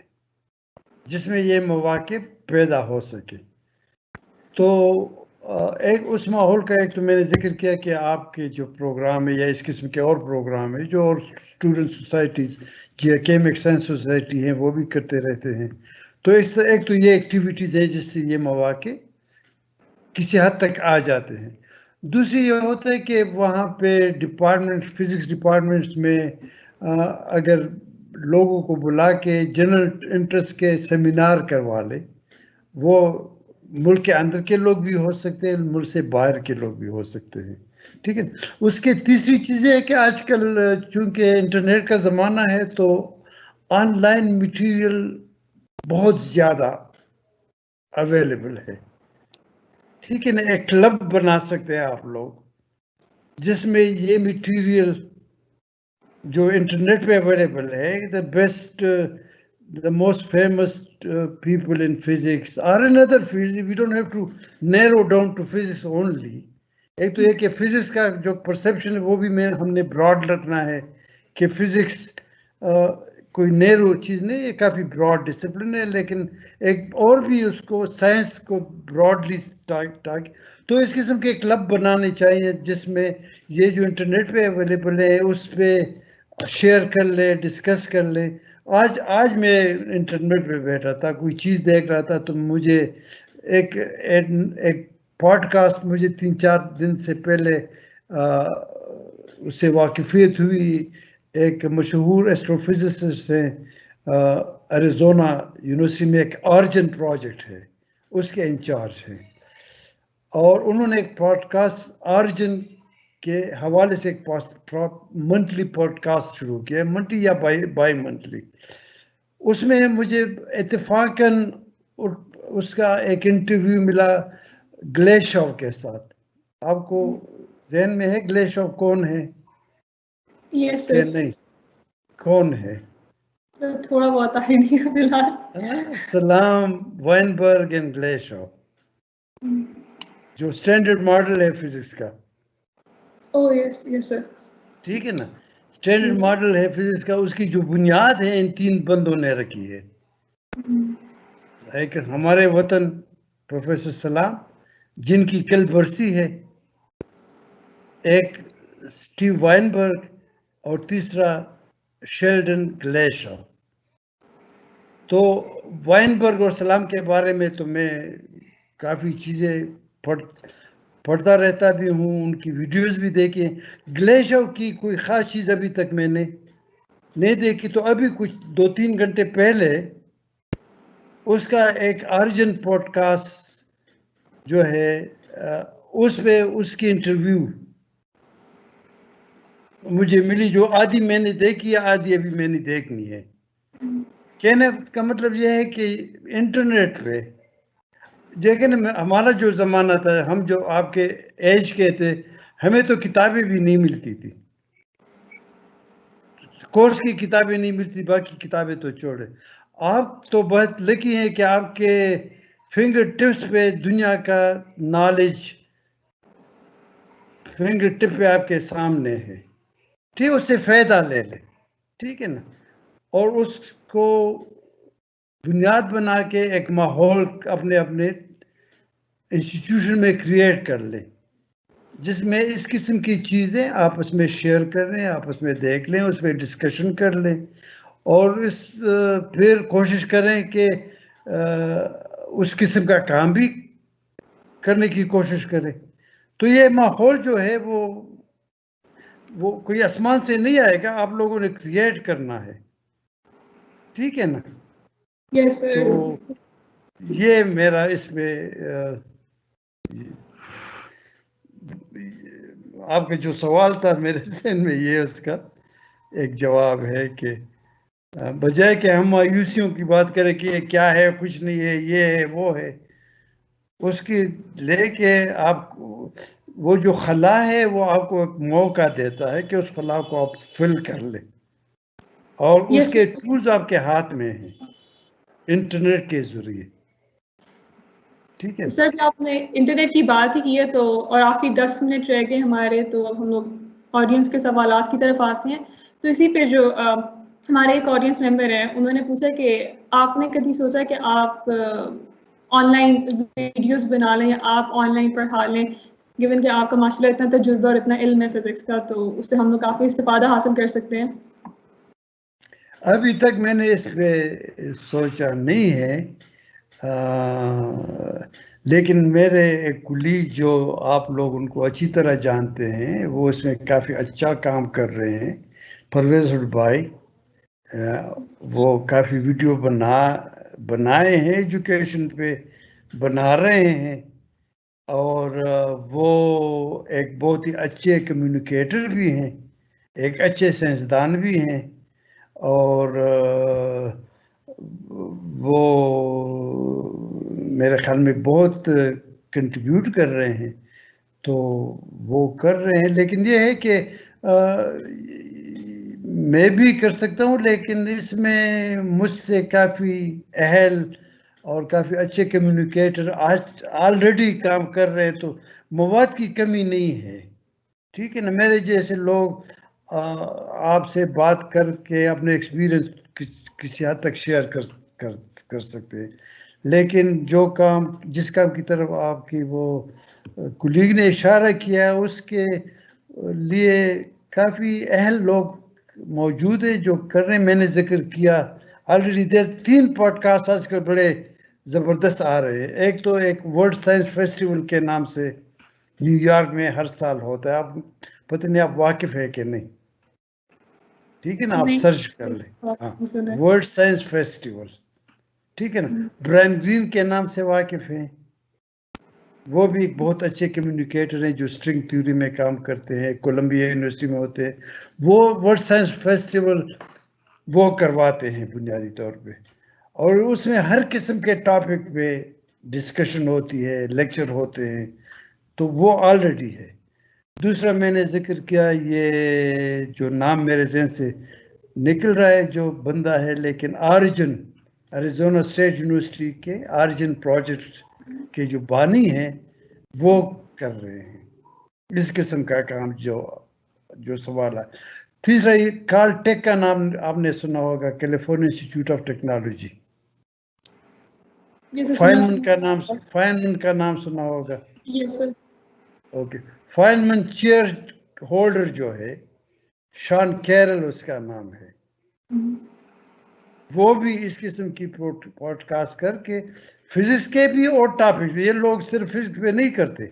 جس میں یہ مواقع پیدا ہو سکے. تو ایک اس ماحول کا ایک تو میں نے ذکر کیا کہ آپ کے جو پروگرام ہے یا اس قسم کے اور پروگرام ہے جو اور اسٹوڈنٹ سوسائٹیز کی اکیڈمک سائنس سوسائٹی ہیں وہ بھی کرتے رہتے ہیں. تو اس سے ایک تو یہ ایکٹیویٹیز ہے جس سے یہ مواقع کسی حد تک آ جاتے ہیں. دوسری یہ ہوتا ہے کہ وہاں پہ فزکس ڈپارٹمنٹس میں اگر لوگوں کو بلا کے جنرل انٹرسٹ کے سیمینار کروا لے, وہ ملک کے اندر کے لوگ بھی ہو سکتے ہیں, ملک سے باہر کے لوگ بھی ہو سکتے ہیں. ٹھیک ہے. اس کے تیسری چیز ہے کہ آج کل چونکہ انٹرنیٹ کا زمانہ ہے تو آن لائن مٹیریل بہت زیادہ اویلیبل ہے. ٹھیک ہے نا, ایک کلب بنا سکتے ہیں آپ لوگ جس میں یہ مٹیریل جو انٹرنیٹ پہ اویلیبل ہے, the best the most famous people in physics or in other fields. We don't have to narrow down to physics only. ایک تو یہ کہ فزکس کا جو پرسیپشن ہے وہ بھی ہم نے براڈ رکھنا ہے کہ فزکس کوئی نیرو چیز نہیں، یہ کافی براڈ ڈسپلن ہے، لیکن ایک اور بھی اس کو سائنس کو براڈلی تو اس قسم کے کلب بنانے چاہیے جس میں یہ جو انٹرنیٹ پہ اویلیبل ہے اس پہ شیئر کر لیں، ڈسکس کر لیں. آج میں انٹرنیٹ پہ بیٹھا تھا، کوئی چیز دیکھ رہا تھا تو مجھے ایک پوڈ کاسٹ مجھے 3-4 دن سے پہلے اس سے واقفیت ہوئی. ایک مشہور ایسٹرو فزسسٹ ہیں ایریزونا یونیورسٹی میں، ایک آرجن پروجیکٹ ہے، اس کے انچارج ہیں، اور انہوں نے ایک پوڈ کاسٹ آرجن کے حوالے سے ایک منتھلی پوڈ کاسٹ شروع کیا، منتھلی یا بائی منتھلی. اس میں مجھے اتفاقاً اس کا ایک انٹرویو ملا گلیشوف کے ساتھ. آپ کو ذہن میں ہے گلیشوف کون ہے؟ یس کہ نہیں کون ہے؟ تھوڑا بہت آئیڈیا فی الحال. سلام وائنبرگ اینڈ گلیشوف جو اسٹینڈرڈ ماڈل ہے فزکس کا. او یس یس سر. ٹھیک ہے نا، اسٹینڈرڈ ماڈل ہے فزکس کا، اس کی جو بنیاد ہے ان 3 بندوں نے رکھی ہے. ایک ہمارے وطن پروفیسر سلام جن کی کل برسی ہے، ایک اسٹیو وائنبرگ، اور تیسرا شیلڈن گلیشوف. تو وائنبرگ اور سلام کے بارے میں تو میں کافی چیزیں پڑھتا رہتا بھی ہوں، ان کی ویڈیوز بھی دیکھے. گلیشوف کی کوئی خاص چیز ابھی تک میں نے نہیں دیکھی. تو ابھی کچھ 2-3 گھنٹے پہلے اس کا ایک آرجن پوڈ کاسٹ جو ہے اس پہ اس کی انٹرویو مجھے ملی، جو آدھی میں نے دیکھی ہے، آدھی ابھی میں نے دیکھنی ہے. کہنے کا مطلب یہ ہے کہ انٹرنیٹ پہ دیکھیں نا، ہمارا جو زمانہ تھا، ہم جو آپ کے ایج کے تھے، ہمیں تو کتابیں بھی نہیں ملتی تھی، کورس کی کتابیں نہیں ملتی، باقی کتابیں تو چھوڑے. آپ تو بہت لکی ہیں کہ آپ کے فنگر ٹپس پہ دنیا کا نالج فنگر ٹپ پہ آپ کے سامنے ہے. ٹھیک، اس سے فائدہ لے لیں، ٹھیک ہے نا، اور اس کو بنیاد بنا کے ایک ماحول اپنے انسٹیٹیوشن میں کریٹ کر لیں جس میں اس قسم کی چیزیں آپس میں شیئر کر لیں، آپس میں دیکھ لیں، اس پہ ڈسکشن کر لیں، اور پھر کوشش کریں کہ اس قسم کا کام بھی کرنے کی کوشش کریں. تو یہ ماحول جو ہے وہ کوئی آسمان سے نہیں آئے گا، آپ لوگوں نے کریٹ کرنا ہے، ٹھیک ہے نا. یس سر. تو یہ میرا اس میں آپ کا جو سوال تھا میرے ذہن میں، یہ اس کا ایک جواب ہے کہ بجائے کہ ہم مایوسیوں کی بات کریں کہ یہ کیا ہے، کچھ نہیں ہے، یہ ہے، وہ ہے، اس کی لے کے آپ وہ جو خلا ہے وہ آپ کو ایک موقع دیتا ہے کہ اس خلا کو آپ فل کر لیں، اور اس کے ٹولز آپ کے ہاتھ میں ہیں انٹرنیٹ کے ذریعے. ٹھیک ہے سر، آپ نے انٹرنیٹ کی بات ہی کی ہے تو، اور آخری 10 منٹ رہ گئے ہمارے، تو اب ہم لوگ آڈینس کے سوالات کی طرف آتے ہیں. تو اسی پہ جو ہمارے ایک آڈینس ممبر ہیں، انہوں نے پوچھا کہ آپ نے کبھی سوچا کہ آپ آن لائن ویڈیوز بنا لیں یا آپ آن لائن پڑھا لیں، گیون کہ آپ کا ماشاء اللہ اتنا تجربہ اور اتنا علم ہے فزکس کا، تو اس سے ہم لوگ کافی استفادہ حاصل کر سکتے ہیں. ابھی تک میں نے اس پہ سوچا نہیں ہے، لیکن میرے ایک کلیگ جو آپ لوگ ان کو اچھی طرح جانتے ہیں، وہ اس میں کافی اچھا کام کر رہے ہیں، پرویز بھائی. وہ کافی ویڈیو بنائے ہیں، ایجوکیشن پہ بنا رہے ہیں، اور وہ ایک بہت ہی اچھے کمیونیکیٹر بھی ہیں، ایک اچھے سائنسدان بھی ہیں، اور وہ میرے خیال میں بہت کنٹریبیوٹ کر رہے ہیں. تو وہ کر رہے ہیں، لیکن یہ ہے کہ میں بھی کر سکتا ہوں، لیکن اس میں مجھ سے کافی اہل اور کافی اچھے کمیونیکیٹر آج آلریڈی کام کر رہے ہیں، تو مواد کی کمی نہیں ہے. ٹھیک ہے نا، میرے جیسے لوگ آپ سے بات کر کے اپنے ایکسپیرئنس کسی حد تک شیئر کر سکتے ہیں، لیکن جس کام کی طرف آپ کی وہ کولیگ نے اشارہ کیا، اس کے لیے کافی اہل لوگ موجود ہیں جو کر رہے ہیں. میں نے ذکر کیا آلریڈی 3 پوڈ کاسٹ آج کل بڑے زبردست آ رہے ہیں. ایک ورلڈ سائنس فیسٹیول کے نام سے نیو یارک میں ہر سال ہوتا ہے. آپ پتہ نہیں آپ واقف ہے کہ نہیں؟ ٹھیک ہے نا، آپ سرچ کر لیں. ہاں، ورلڈ سائنس فیسٹیول. ٹھیک ہے نا، برائن گرین کے نام سے واقف ہیں. وہ بھی ایک بہت اچھے کمیونیکیٹر ہیں جو اسٹرنگ تھیوری میں کام کرتے ہیں، کولمبیا یونیورسٹی میں ہوتے ہیں. وہ ورلڈ سائنس فیسٹیول وہ کرواتے ہیں بنیادی طور پہ، اور اس میں ہر قسم کے ٹاپک پہ ڈسکشن ہوتی ہے، لیکچر ہوتے ہیں. تو وہ آلریڈی ہے. دوسرا میں نے ذکر کیا، یہ جو نام میرے ذہن سے نکل رہا ہے جو بندہ ہے، لیکن آریجن ایریزونا اسٹیٹ یونیورسٹی کے آریجن پروجیکٹ کے جو بانی ہیں وہ کر رہے ہیں اس قسم کا کام جو سوال ہے. تیسرا، یہ کال ٹیک کا نام آپ نے سنا ہوگا، کیلیفورنیا انسٹیٹیوٹ آف ٹیکنالوجی. فائنمن کا نام سنا ہوگا. یس سر. اوکے، فائنمن چیئر ہولڈر جو ہے شان کیرل اس کا نام ہے. وہ بھی اس قسم کی پوڈ کاسٹ کر کے فزکس کے بھی اور ٹاپک، یہ لوگ صرف فزکس پہ نہیں کرتے،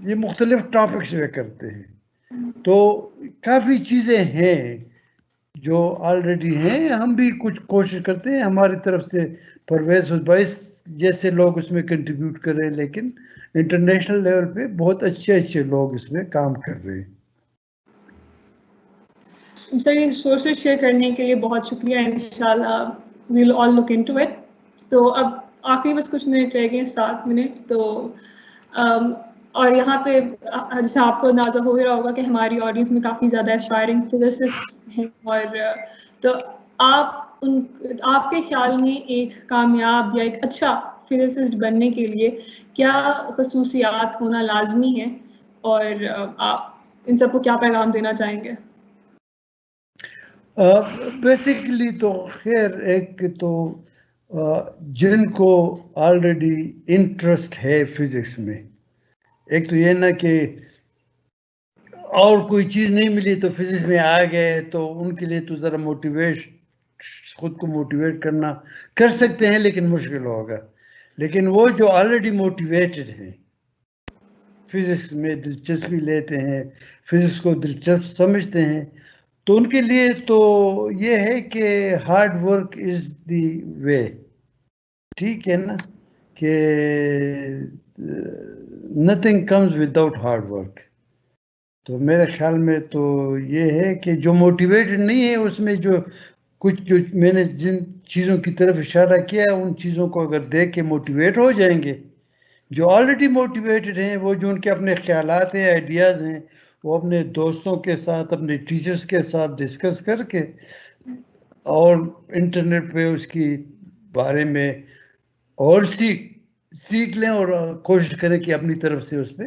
یہ مختلف ٹاپکس پہ کرتے ہیں. تو کافی چیزیں ہیں جو آلریڈی ہیں. ہم بھی کچھ کوشش کرتے ہیں ہماری طرف سے، پرویز بھائی جیسے لوگ اس میں کنٹریبیوٹ کر رہے ہیں، لیکن انٹرنیشنل لیول پہ بہت اچھے لوگ اس میں کام کر رہے ہیں. سر، یہ سورسز شیئر کرنے کے لیے بہت شکریہ. انشاءاللہ وی ول آل لک انٹو اٹ. تو اب آخری بس کچھ منٹ رہ گئے، 7 منٹ. تو اور یہاں پہ جیسے آپ کو اندازہ ہو ہی رہا ہوگا کہ ہماری آڈینس میں کافی زیادہ اسپائرنگ فزسسٹ ہیں، اور تو آپ کے خیال میں ایک کامیاب یا ایک اچھا فزسسٹ بننے کے لیے کیا خصوصیات ہونا لازمی ہے، اور آپ ان سب کو کیا پیغام دینا چاہیں گے؟ بیسیکلی تو خیر، ایک تو جن کو آلریڈی انٹرسٹ ہے فزکس میں، ایک تو یہ نا کہ اور کوئی چیز نہیں ملی تو فزکس میں آ گئے، تو ان کے لیے تو ذرا خود کو موٹیویٹ کرنا کر سکتے ہیں، لیکن مشکل ہوگا. لیکن وہ جو آلریڈی موٹیویٹڈ ہیں، فزکس میں دلچسپی لیتے ہیں، فزکس کو دلچسپ سمجھتے ہیں، تو ان کے لیے تو یہ ہے کہ ہارڈ ورک از دی وے. ٹھیک ہے نا، کہ nothing comes without hard work. تو میرے خیال میں تو یہ ہے کہ جو موٹیویٹڈ نہیں ہے، اس میں جو میں نے جن چیزوں کی طرف اشارہ کیا ہے، ان چیزوں کو اگر دیکھ کے موٹیویٹ ہو جائیں گے. جو آلریڈی موٹیویٹڈ ہیں، وہ جو ان کے اپنے خیالات ہیں، آئیڈیاز ہیں، وہ اپنے دوستوں کے ساتھ، اپنے ٹیچرز کے ساتھ ڈسکس کر کے اور انٹرنیٹ پہ اس کی بارے میں اور سیکھ لیں، اور کوشش کریں کہ اپنی طرف سے اس پہ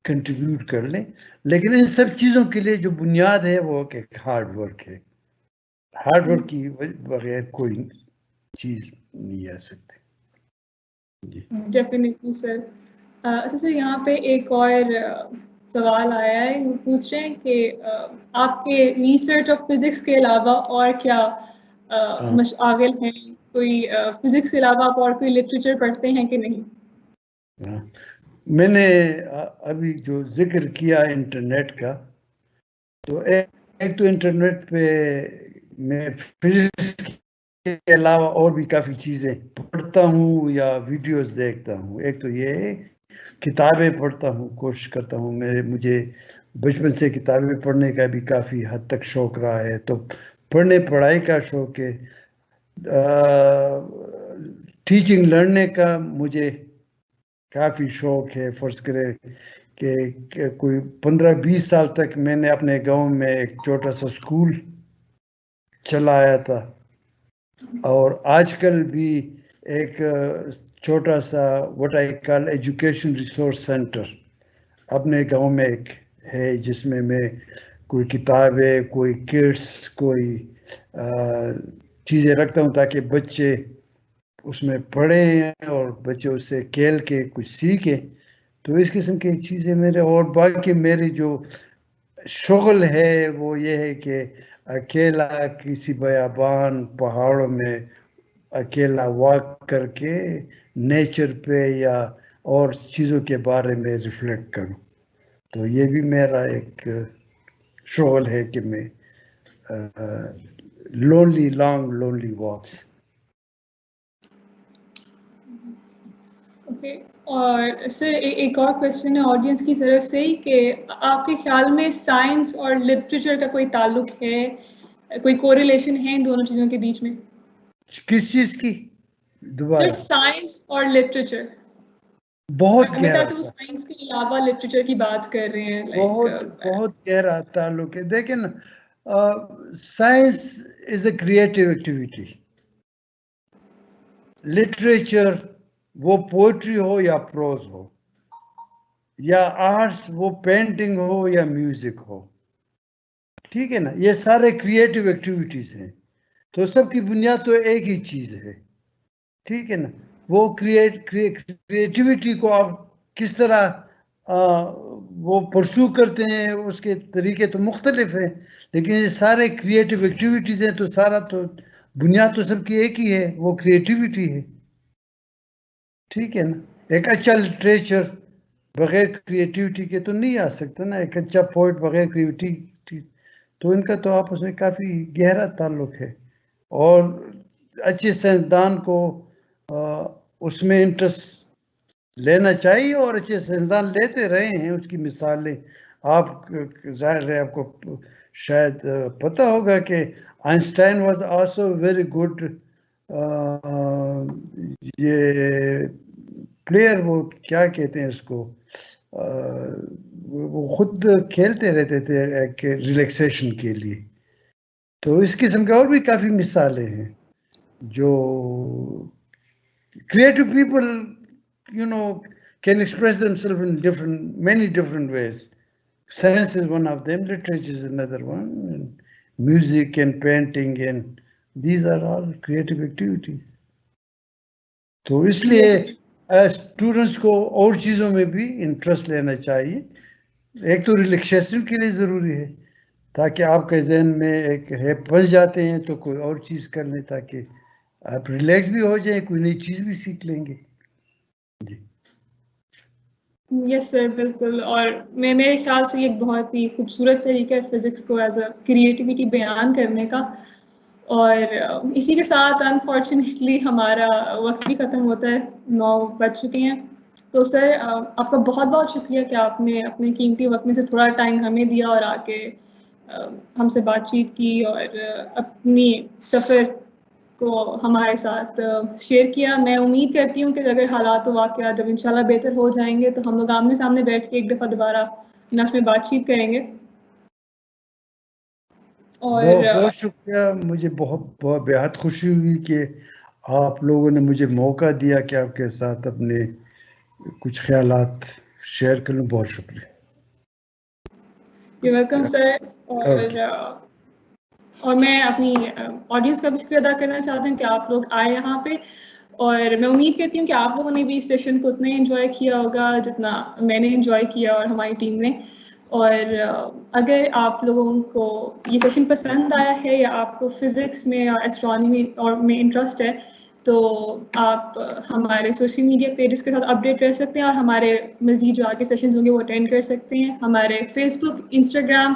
کنٹریبیوٹ کر لیں. لیکن ان سب چیزوں کے لیے جو بنیاد ہے وہ کہ ہارڈ ورک ہے. ہارڈ ورک کی بغیر کوئی چیز نہیں آ سکتی. جی ڈیفینیٹلی سر. اچھا سر، یہاں پہ ایک اور سوال آیا ہے. وہ پوچھ رہے ہیں کہ آپ کے ریسرچ آف فزکس کے علاوہ اور کیا مشاغل ہیں؟ کوئی فزکس کے علاوہ آپ اور کوئی لٹریچر پڑھتے ہیں کہ نہیں؟ میں نے ابھی جو ذکر کیا انٹرنیٹ کا، تو ایک تو انٹرنیٹ پہ میں فزکس کے علاوہ اور بھی کافی چیزیں پڑھتا ہوں یا ویڈیوز دیکھتا ہوں. ایک تو یہ ہے کتابیں پڑھتا ہوں، کوشش کرتا ہوں. مجھے بچپن سے کتابیں پڑھنے کا بھی کافی حد تک شوق رہا ہے، تو پڑھائی کا شوق ہے. ٹیچنگ لڑنے کا مجھے کافی شوق ہے. فرض کرے کہ کوئی 15-20 سال تک میں نے اپنے گاؤں میں ایک چھوٹا سا اسکول چلایا تھا، اور آج کل بھی ایک چھوٹا سا what I call education resource centre اپنے گاؤں میں ایک ہے، جس میں کوئی کتابیں، کوئی کٹس، کوئی چیزیں رکھتا ہوں تاکہ بچے اس میں پڑھیں اور بچے اس سے کھیل کے کچھ سیکھیں. تو اس قسم کی چیزیں میرے، اور باقی میری جو شغل ہے وہ یہ ہے کہ اکیلا کسی بیابان پہاڑوں میں اکیلا واک کر کے نیچر پہ یا اور چیزوں کے بارے میں ریفلیکٹ کروں. تو یہ بھی میرا ایک شغل ہے کہ میں لانگ لونلی واکس. اوکے، اور سر ایک اور کویشچن ہے آڈینس کی طرف سے ہی کہ آپ کے خیال میں سائنس اور لٹریچر کا کوئی تعلق ہے، کوئی کوریلیشن ہے ان دونوں چیزوں کے بیچ میں؟ کس چیز کی؟ سر دوبارہ. سائنس اور لٹریچر. بہت میرے گہرا، خیال سے وہ سائنس کے علاوہ لٹریچر کی بات کر رہے ہیں. بہت گہرا تعلق ہے. دیکھیں نا، science is a creative activity. Literature وہ پوئٹری ہو یا پروز ہو، یا آرٹس وہ پینٹنگ ہو یا میوزک ہو، ٹھیک ہے نا، یہ سارے کریٹو ایکٹیویٹیز ہیں. تو سب کی بنیاد تو ایک ہی چیز ہے، ٹھیک ہے نا. وہ کریٹیوٹی کو آپ کس طرح وہ پرسو کرتے ہیں، اس کے طریقے تو مختلف ہیں، لیکن یہ سارے کریٹو ایکٹیویٹیز ہیں. تو سارا تو بنیاد تو سب کی ایک ہی ہے، وہ کریٹیوٹی ہے، ٹھیک ہے نا. ایک اچھا لٹریچر بغیر کریٹیوٹی کے تو نہیں آ سکتا نا، ایک اچھا پوئٹ بغیر کریٹیوٹی. تو ان کا تو آپس میں کافی گہرا تعلق ہے. اور اچھے سائنسدان کو اس میں انٹرسٹ لینا چاہیے، اور اچھے سائنسدان لیتے رہے ہیں. اس کی مثالیں آپ ظاہر ہے، آپ کو شاید پتہ ہوگا کہ Einstein was also very good یہ پلیئر، وہ کیا کہتے ہیں اس کو، وہ خود کھیلتے رہتے تھے ایک ریلیکسیشن کے لیے. تو اس قسم کے اور بھی کافی مثالیں ہیں جو creative people, can express themselves in many different ways. Science is one of them, literature is another one, and music and painting, and these are all creative activities. تو اس لیے اسٹوڈنٹس کو اور چیزوں میں بھی انٹرسٹ لینا چاہیے. ایک تو ریلیکسیشن کے لیے ضروری ہے تاکہ آپ کے ذہن میں ایک ہے پھنس جاتے ہیں تو کوئی اور چیز کر لیں تاکہ آپ ریلیکس بھی ہو جائیں، کوئی نئی چیز بھی سیکھ لیں گے. جی یس سر، بالکل. اور میرے خیال سے یہ بہت ہی خوبصورت طریقہ ہے فزکس کو ایز اے کریٹیوٹی بیان کرنے کا. اور اسی کے ساتھ انفارچونیٹلی ہمارا وقت بھی ختم ہوتا ہے، 9 بج چکے ہیں. تو سر آپ کا بہت بہت شکریہ کہ آپ نے اپنے قیمتی وقت میں سے تھوڑا ٹائم ہمیں دیا اور آ کے ہم سے بات چیت کی اور اپنی سفر کو ہمارے ساتھ شیئر کیا. میں امید کرتی ہوں کہ اگر حالات و واقعات جب انشاءاللہ بہتر ہو جائیں گے تو ہم لوگ آمنے سامنے بیٹھ کے ایک دفعہ دوبارہ نس میں بات چیت کریں گے. اور بہت شکریہ. مجھے بہت بہت خوشی ہوئی کہ آپ لوگوں نے مجھے موقع دیا کہ آپ کے ساتھ اپنے کچھ خیالات شیئر کروں. بہت شکریہ. You welcome sir. اور میں اپنی آڈینس کا بھی شکریہ ادا کرنا چاہتی ہوں کہ آپ لوگ آئے یہاں پہ. اور میں امید کرتی ہوں کہ آپ لوگوں نے بھی اس سیشن کو اتنا انجوائے کیا ہوگا جتنا میں نے انجوائے کیا اور ہماری ٹیم نے. اور اگر آپ لوگوں کو یہ سیشن پسند آیا ہے یا آپ کو فزکس میں یا ایسٹرانومی اور میں انٹرسٹ ہے تو آپ ہمارے سوشل میڈیا پیجز کے ساتھ اپڈیٹ رہ سکتے ہیں اور ہمارے مزید جو آگے سیشنز ہوں گے وہ اٹینڈ کر سکتے ہیں. ہمارے فیس بک، انسٹاگرام،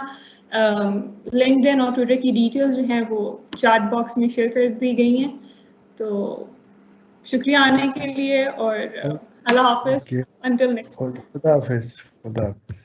لنکڈ ان اور ٹویٹر کی ڈیٹیلز جو ہیں وہ چیٹ باکس میں شیئر کر دی گئی ہیں. تو شکریہ آنے کے لیے اور اللہ حافظ. Until next. خدا حافظ. خدا حافظ.